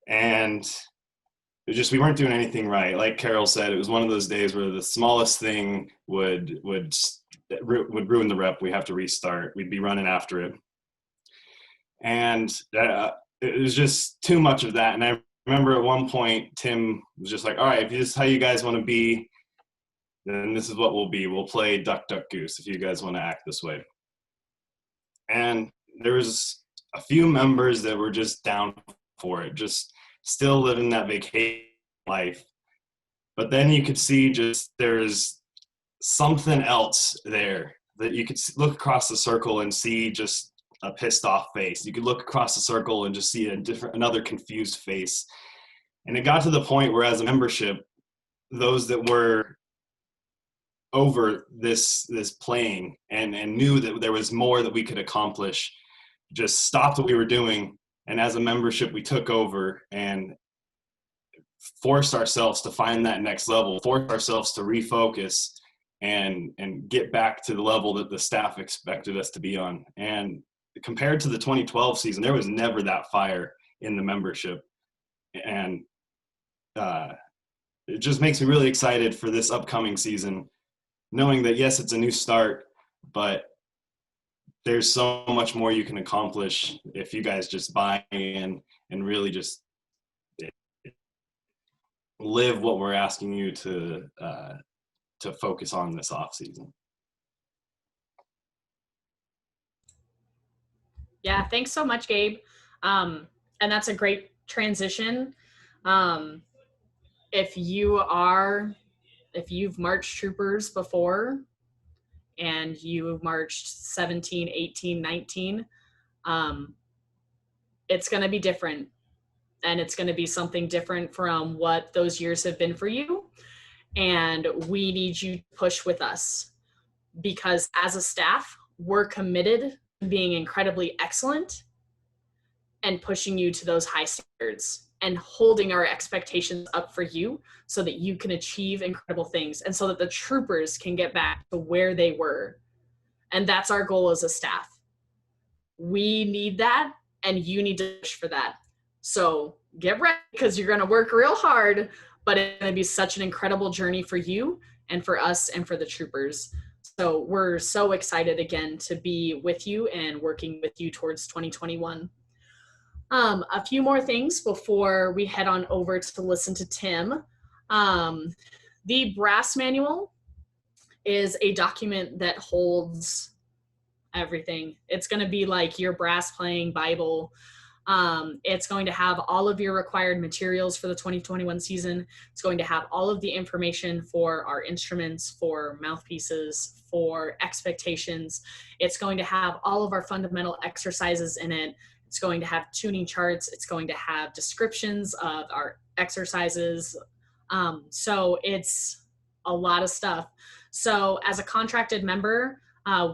And we weren't doing anything right. Like Carol said, it was one of those days where the smallest thing would ruin the rep. We have to restart. We'd be running after it. And it was just too much of that. And I remember at one point, Tim was just like, all right, if this is how you guys want to be, then this is what we'll be. We'll play Duck, Duck, Goose if you guys want to act this way. And there was a few members that were just down for it, just still living that vacation life. But then you could see just there's something else there, that you could look across the circle and see just a pissed off face. You could look across the circle and just see another confused face. And it got to the point where, as a membership, those that were over this playing and knew that there was more that we could accomplish just stopped what we were doing. And as a membership, we took over and forced ourselves to find that next level, forced ourselves to refocus and get back to the level that the staff expected us to be on. And compared to the 2012 season, there was never that fire in the membership. And it just makes me really excited for this upcoming season, knowing that, yes, it's a new start, but there's so much more you can accomplish if you guys just buy in and really just live what we're asking you to focus on this off season. Yeah, thanks so much, Gabe. And that's a great transition. If you've marched troopers before and you marched 17, 18, 19, it's going to be different. And it's going to be something different from what those years have been for you. And we need you to push with us, because as a staff, we're committed to being incredibly excellent and pushing you to those high standards and holding our expectations up for you so that you can achieve incredible things and so that the troopers can get back to where they were. And that's our goal as a staff. We need that, and you need to push for that. So get ready, because you're going to work real hard, but it's going to be such an incredible journey for you and for us and for the troopers. So we're so excited again to be with you and working with you towards 2021. A few more things before we head on over to listen to Tim. The brass manual is a document that holds everything. It's going to be like your brass playing Bible. It's going to have all of your required materials for the 2021 season. It's going to have all of the information for our instruments, for mouthpieces, for expectations. It's going to have all of our fundamental exercises in it. It's going to have tuning charts. It's going to have descriptions of our exercises. So it's a lot of stuff. So as a contracted member,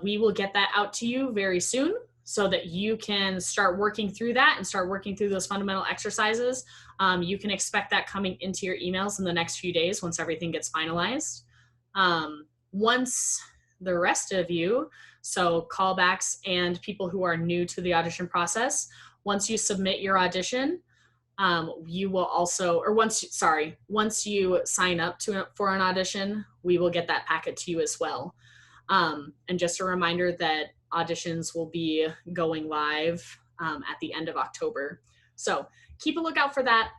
we will get that out to you very soon, so that you can start working through that and start working through those fundamental exercises. You can expect that coming into your emails in the next few days once everything gets finalized. Once the rest of you, so callbacks and people who are new to the audition process, once you submit your audition, you will also, or once you sign up for an audition, we will get that packet to you as well. And just a reminder that auditions will be going live at the end of October. So keep a lookout for that.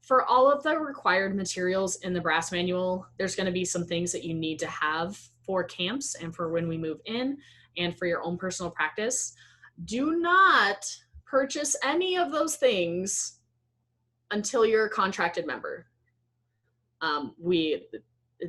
For all of the required materials in the brass manual, there's going to be some things that you need to have for camps and for when we move in and for your own personal practice. Do not purchase any of those things until you're a contracted member.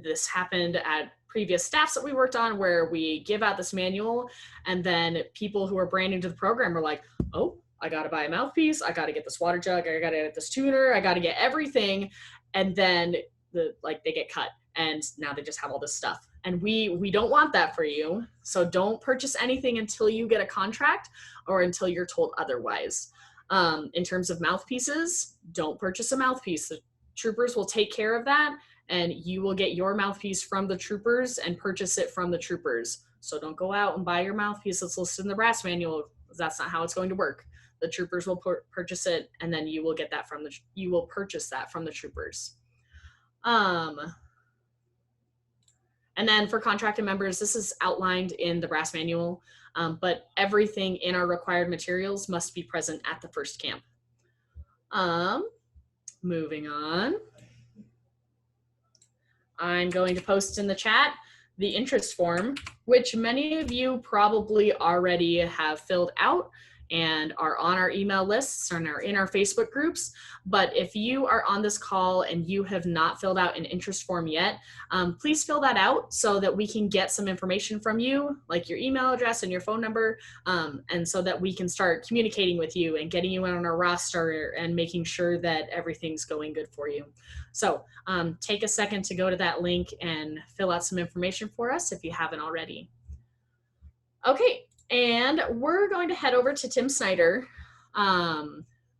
This happened at previous staffs that we worked on, where we give out this manual and then people who are brand new to the program are like, oh, I got to buy a mouthpiece. I got to get this water jug. I got to get this tuner. I got to get everything. And then they get cut. And now they just have all this stuff. And we don't want that for you. So don't purchase anything until you get a contract or until you're told otherwise. In terms of mouthpieces, don't purchase a mouthpiece. The troopers will take care of that, and you will get your mouthpiece from the troopers and purchase it from the troopers. So don't go out and buy your mouthpiece that's listed in the brass manual. That's not how it's going to work. The troopers will purchase it, and then you will get that you will purchase that from the troopers. And then for contracted members, this is outlined in the brass manual, but everything in our required materials must be present at the first camp. Moving on. I'm going to post in the chat the interest form, which many of you probably already have filled out and are on our email lists and are in our Facebook groups. But if you are on this call and you have not filled out an interest form yet, please fill that out so that we can get some information from you, like your email address and your phone number, and so that we can start communicating with you and getting you on our roster and making sure that everything's going good for you. So take a second to go to that link and fill out some information for us if you haven't already. Okay. And we're going to head over to Tim Snyder.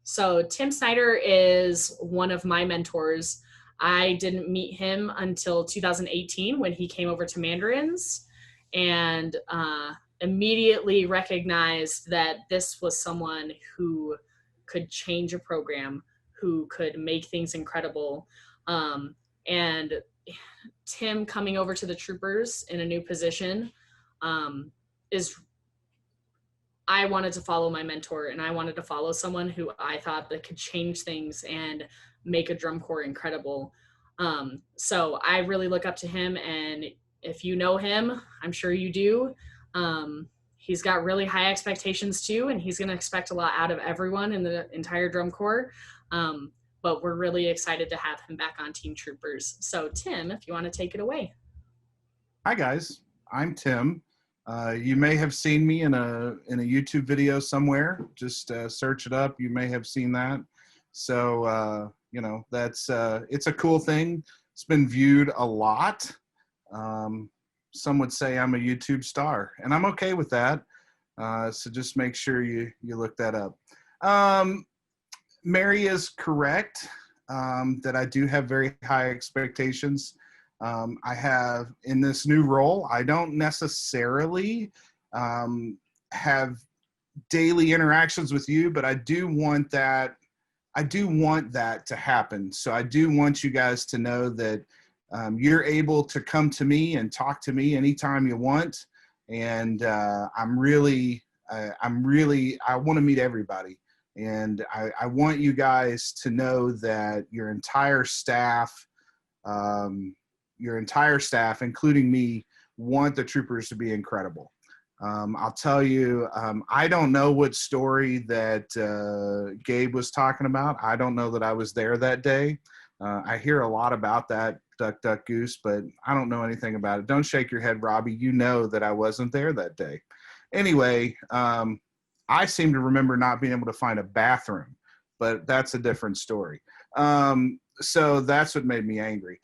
So Tim Snyder is one of my mentors. I didn't meet him until 2018 when he came over to Mandarins, and immediately recognized that this was someone who could change a program, who could make things incredible. And Tim coming over to the troopers in a new position I wanted to follow my mentor, and I wanted to follow someone who I thought that could change things and make a drum corps incredible. So I really look up to him, and if you know him, I'm sure you do. He's got really high expectations too, and he's going to expect a lot out of everyone in the entire drum corps. But we're really excited to have him back on Team Troopers. So Tim, if you want to take it away. Hi guys, I'm Tim. You may have seen me in a YouTube video somewhere. Just search it up. You may have seen that. So you know, that's it's a cool thing. It's been viewed a lot. Some would say I'm a YouTube star, and I'm okay with that. So just make sure you look that up. Mary is correct that I do have very high expectations. I have, in this new role, I don't necessarily have daily interactions with you, but I do want that. I do want that to happen. So I do want you guys to know that you're able to come to me and talk to me anytime you want. And I want to meet everybody. And I want you guys to know that your entire staff, including me, want the troopers to be incredible. I'll tell you, I don't know what story that Gabe was talking about. I don't know that I was there that day. I hear a lot about that, Duck, Duck, Goose, but I don't know anything about it. Don't shake your head, Robbie. You know that I wasn't there that day. Anyway, I seem to remember not being able to find a bathroom, but that's a different story. So that's what made me angry.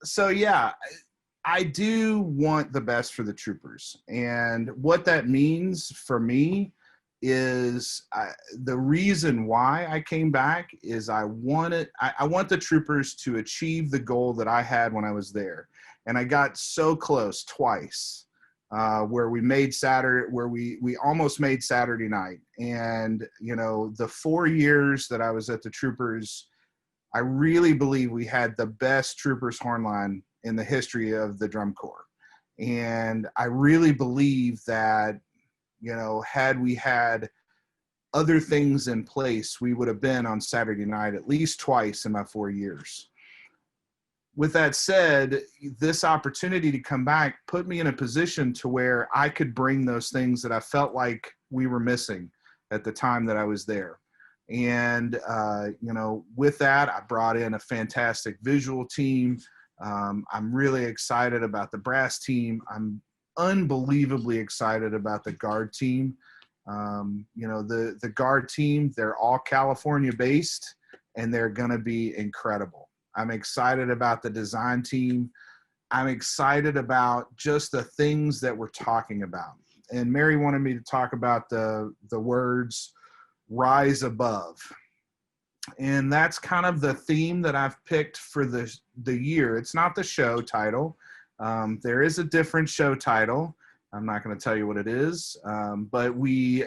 So yeah, I do want the best for the troopers. And what that means for me is the reason why I came back is I want the troopers to achieve the goal that I had when I was there. And I got so close twice. Where we almost made Saturday night. And, you know, the 4 years that I was at the Troopers, I really believe we had the best Troopers horn line in the history of the drum corps. And I really believe that, you know, had we had other things in place, we would have been on Saturday night at least twice in my 4 years. With that said, this opportunity to come back put me in a position to where I could bring those things that I felt like we were missing at the time that I was there. And, you know, with that, I brought in a fantastic visual team. I'm really excited about the brass team. I'm unbelievably excited about the guard team. You know, the guard team, they're all California based, and they're going to be incredible. I'm excited about the design team. I'm excited about just the things that we're talking about. And Mary wanted me to talk about the words rise above. And that's kind of the theme that I've picked for the year. It's not the show title. There is a different show title. I'm not going to tell you what it is, but we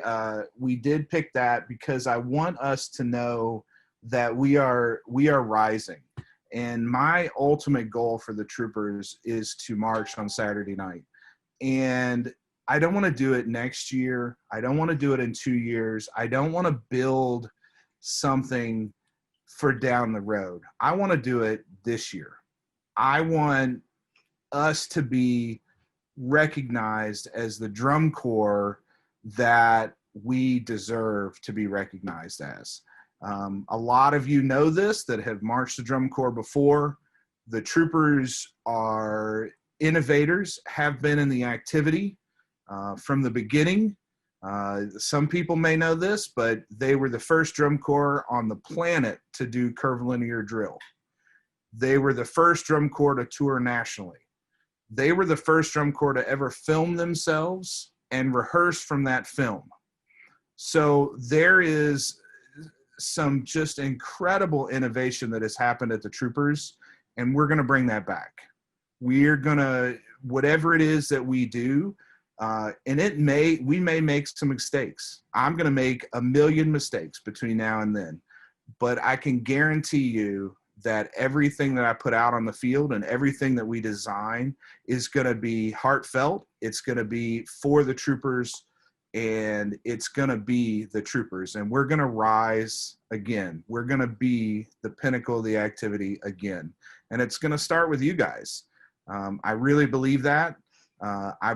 did pick that because I want us to know that we are rising. And my ultimate goal for the Troopers is to march on Saturday night. And I don't want to do it next year. I don't want to do it in 2 years. I don't want to build something for down the road. I want to do it this year. I want us to be recognized as the drum corps that we deserve to be recognized as. A lot of you know this that have marched the drum corps before. The Troopers are innovators, have been in the activity from the beginning. Some people may know this, but they were the first drum corps on the planet to do curvilinear drill. They were the first drum corps to tour nationally. They were the first drum corps to ever film themselves and rehearse from that film. So there is some just incredible innovation that has happened at the Troopers, and we're going to bring that back. We're going to, whatever it is that we do, and we may make some mistakes. I'm going to make a million mistakes between now and then, but I can guarantee you that everything that I put out on the field and everything that we design is going to be heartfelt. It's going to be for the Troopers, and it's going to be the Troopers, and we're going to rise again. We're going to be the pinnacle of the activity again, and it's going to start with you guys. I really believe that. I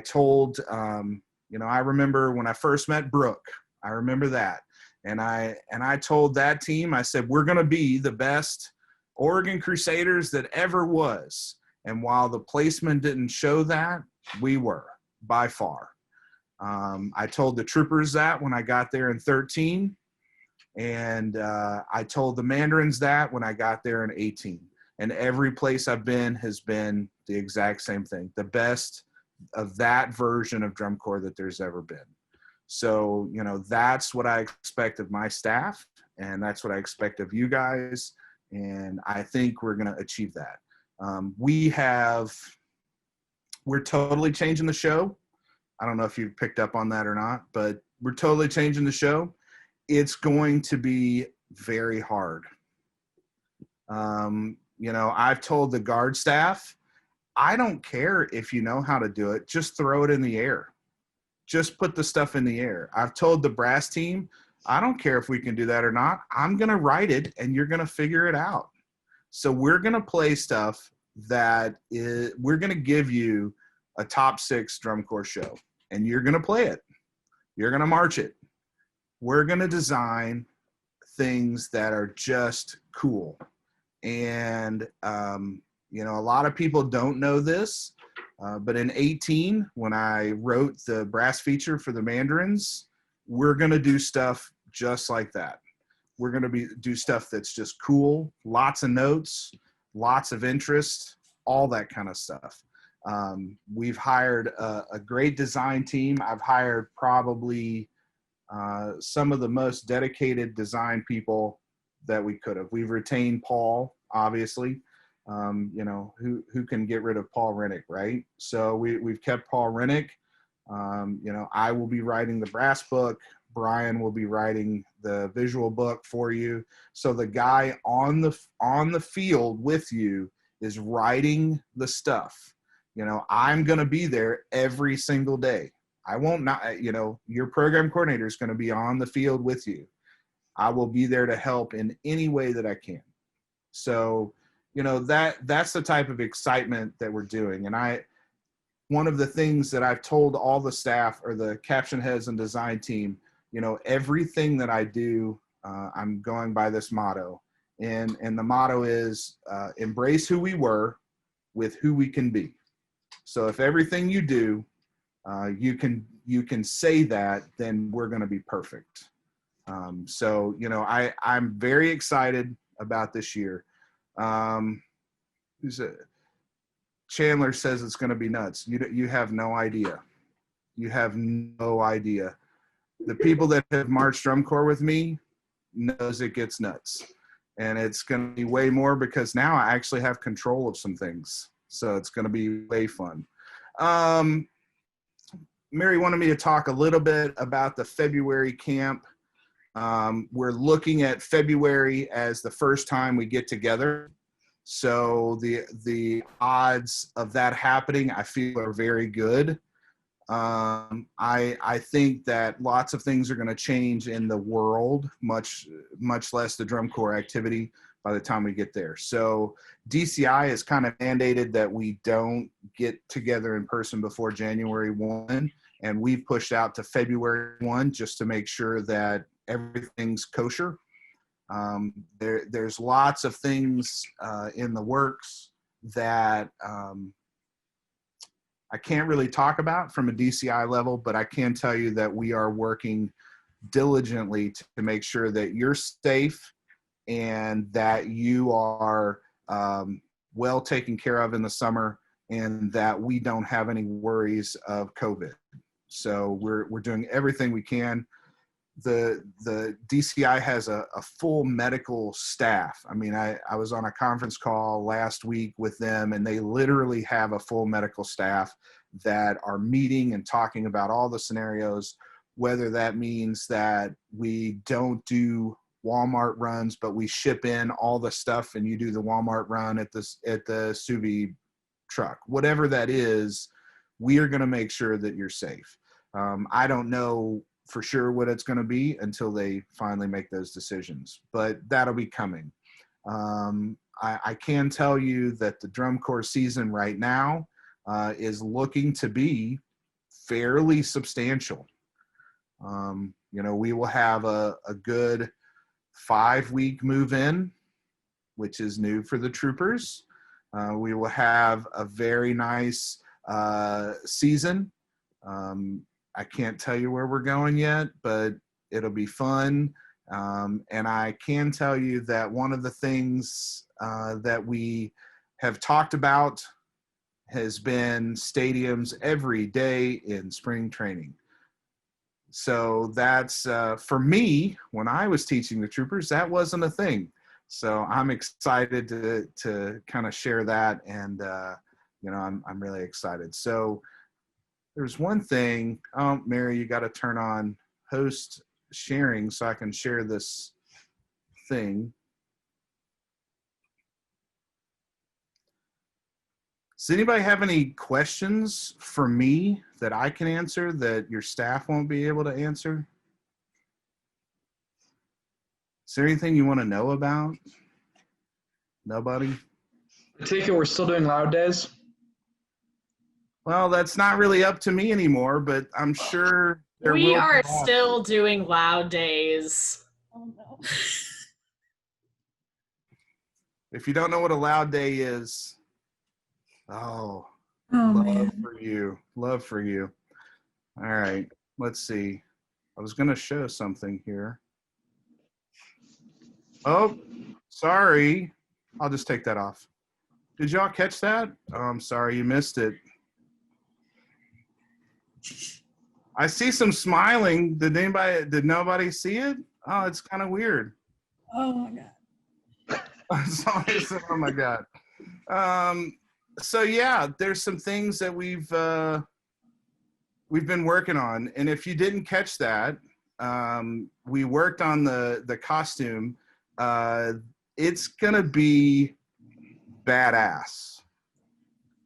told, I remember when I first met Brooke, I remember that. And I told that team, I said, we're going to be the best Oregon Crusaders that ever was. And while the placement didn't show that, we were by far. I told the Troopers that when I got there in 13. And I told the Mandarins that when I got there in 18. And every place I've been has been the exact same thing. The best of that version of drum corps that there's ever been. So, that's what I expect of my staff, and that's what I expect of you guys. And I think we're going to achieve that. We're totally changing the show. I don't know if you've picked up on that or not, but we're totally changing the show. It's going to be very hard. I've told the guard staff, I don't care if you know how to do it, just throw it in the air. Just put the stuff in the air. I've told the brass team, I don't care if we can do that or not. I'm going to write it and you're going to figure it out. So we're going to play stuff we're going to give you a top 6 drum corps show, and you're going to play it. You're going to march it. We're going to design things that are just cool. And, a lot of people don't know this. But in 18, when I wrote the brass feature for the Mandarins, we're going to do stuff just like that. We're going to do stuff that's just cool, lots of notes, lots of interest, all that kind of stuff. We've hired a great design team. I've hired probably some of the most dedicated design people that we could have. We've retained Paul, obviously. Who can get rid of Paul Rennick, right? So we've kept Paul Rennick. I will be writing the brass book. Brian will be writing the visual book for you. So the guy on the field with you is writing the stuff. I'm going to be there every single day. I won't not, your program coordinator is going to be on the field with you. I will be there to help in any way that I can. So, that's the type of excitement that we're doing. And one of the things that I've told all the staff or the caption heads and design team, everything that I do, I'm going by this motto. And the motto is embrace who we were with who we can be. So if everything you do, you you can say that, then we're going to be perfect. So, you know, I'm very excited about this year. Chandler says it's going to be nuts. You have no idea. You have no idea. The people that have marched drum corps with me knows it gets nuts. And it's going to be way more because now I actually have control of some things. So it's going to be way fun. Mary wanted me to talk a little bit about the February camp. We're looking at February as the first time we get together. So the odds of that happening, I feel, are very good. I think that lots of things are going to change in the world, much less the drum corps activity by the time we get there. So DCI has kind of mandated that we don't get together in person before January 1, and we've pushed out to February 1 just to make sure that everything's kosher. There's lots of things in the works that I can't really talk about from a DCI level, but I can tell you that we are working diligently to make sure that you're safe and that you are well taken care of in the summer, and that we don't have any worries of COVID. So we're doing everything we can. The DCI has a full medical staff. I mean, I was on a conference call last week with them, and they literally have a full medical staff that are meeting and talking about all the scenarios, whether that means that we don't do Walmart runs, but we ship in all the stuff and you do the Walmart run at the sous vide truck. Whatever that is, we are going to make sure that you're safe. I don't know for sure what it's going to be until they finally make those decisions, but that'll be coming. I can tell you that the drum corps season right now is looking to be fairly substantial. You know, we will have a good 5-week move-in, which is new for the troopers. We will have a very nice season. I can't tell you where we're going yet, but it'll be fun. And I can tell you that one of the things that we have talked about has been stadiums every day in spring training. So that's, for me, when I was teaching the troopers, that wasn't a thing. So I'm excited to kind of share that, and you know, I'm really excited. So there's one thing. Oh, Mary, you got to turn on host sharing so I can share this thing. Does anybody have any questions for me that I can answer that your staff won't be able to answer? Is there anything you want to know about? Nobody? I take it we're still doing loud days? Well, that's not really up to me anymore, but I'm sure we are still doing loud days. Oh no. If you don't know what a loud day is, oh love man. for you. Love for you. All right, let's see. I was going to show something here. Oh, sorry. I'll just take that off. Did y'all catch that? Oh, I'm sorry, you missed it. I see some smiling. Did nobody see it? Oh, it's kind of weird. Oh my god. Oh my god. So yeah, there's some things that we've been working on, and if you didn't catch that, we worked on the costume. It's gonna be badass.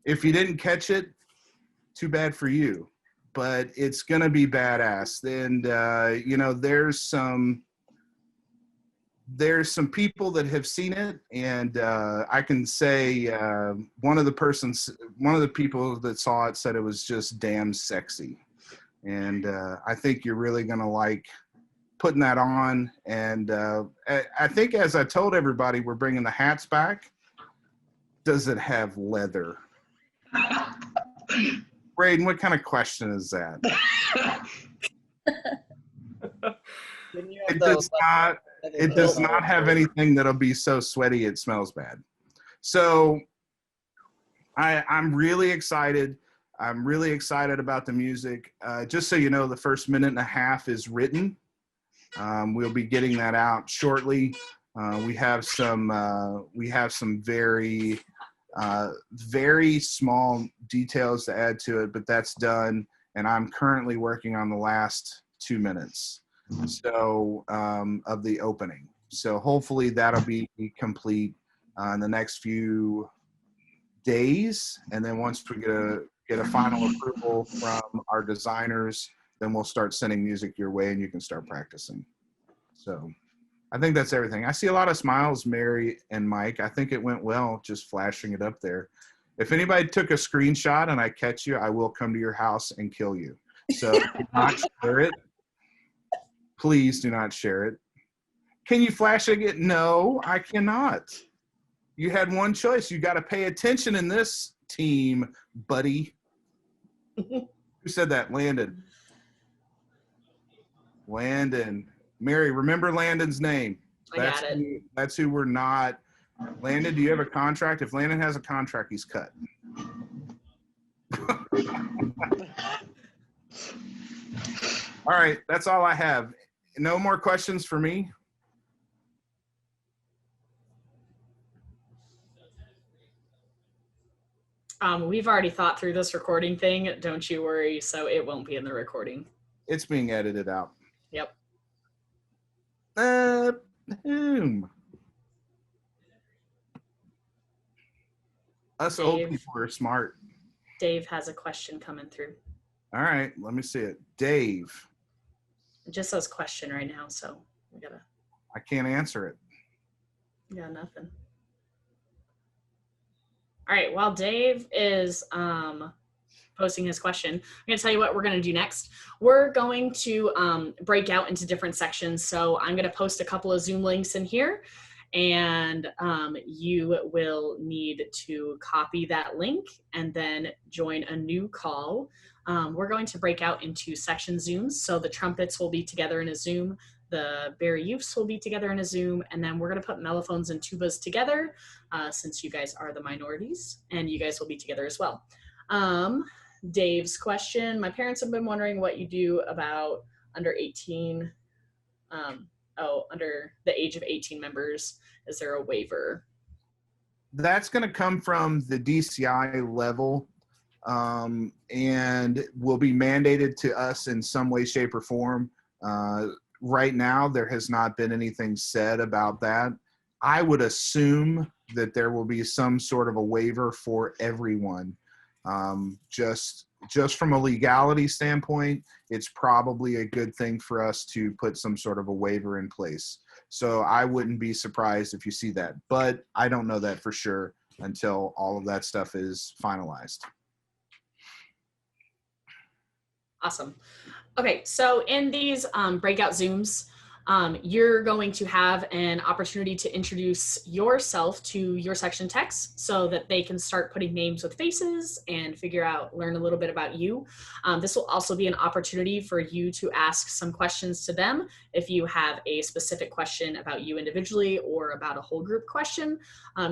If you didn't catch it, too bad for you, but it's gonna be badass. And you know, there's some people that have seen it, and I can say one of the people that saw it said it was just damn sexy. And I think you're really gonna like putting that on. And I think, as I told everybody, we're bringing the hats back. Does it have leather? Braden, what kind of question is that? It does not have anything that'll be so sweaty it smells bad. So I'm really excited. I'm really excited about the music. Just so you know, the first minute and a half is written. We'll be getting that out shortly. We have some very small details to add to it, but that's done. And I'm currently working on the last 2 minutes of the opening. So hopefully that'll be complete in the next few days. And then once we get a final approval from our designers, then we'll start sending music your way and you can start practicing. So I think that's everything. I see a lot of smiles, Mary and Mike. I think it went well just flashing it up there. If anybody took a screenshot and I catch you, I will come to your house and kill you. So do not share it. Please do not share it. Can you flash it again? No, I cannot. You had one choice. You got to pay attention in this team, buddy. Who said that? Landon. Landon. Mary, remember Landon's name. That's who we're not. Landon, do you have a contract? If Landon has a contract, he's cut. All right, that's all I have. No more questions for me? We've already thought through this recording thing. Don't you worry. So it won't be in the recording. It's being edited out. Yep. Whom? Us old people are smart. Dave has a question coming through. All right, let me see it. Dave. It just says question right now, so we gotta. I can't answer it. Yeah, nothing. All right, while Dave is posting his question, I'm gonna tell you what we're gonna do next. We're going to break out into different sections. So I'm gonna post a couple of Zoom links in here, and you will need to copy that link and then join a new call. We're going to break out into section Zooms. So the trumpets will be together in a Zoom, the Barry Youths will be together in a Zoom, and then we're gonna put mellophones and tubas together since you guys are the minorities, and you guys will be together as well. Dave's question, my parents have been wondering what you do about under 18, under the age of 18 members. Is there a waiver? That's going to come from the DCI level and will be mandated to us in some way, shape, or form. Right now, there has not been anything said about that. I would assume that there will be some sort of a waiver for everyone. Just from a legality standpoint, it's probably a good thing for us to put some sort of a waiver in place. So I wouldn't be surprised if you see that, but I don't know that for sure until all of that stuff is finalized. Awesome. Okay, so in these breakout Zooms, you're going to have an opportunity to introduce yourself to your section techs so that they can start putting names with faces and learn a little bit about you. This will also be an opportunity for you to ask some questions to them. If you have a specific question about you individually or about a whole group question,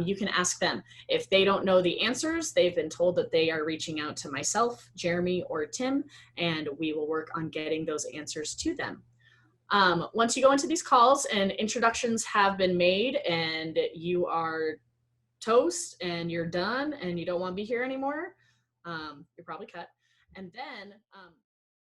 you can ask them. If they don't know the answers, they've been told that they are reaching out to myself, Jeremy, or Tim, and we will work on getting those answers to them. Once you go into these calls and introductions have been made and you are toast and you're done and you don't want to be here anymore, you're probably cut. And then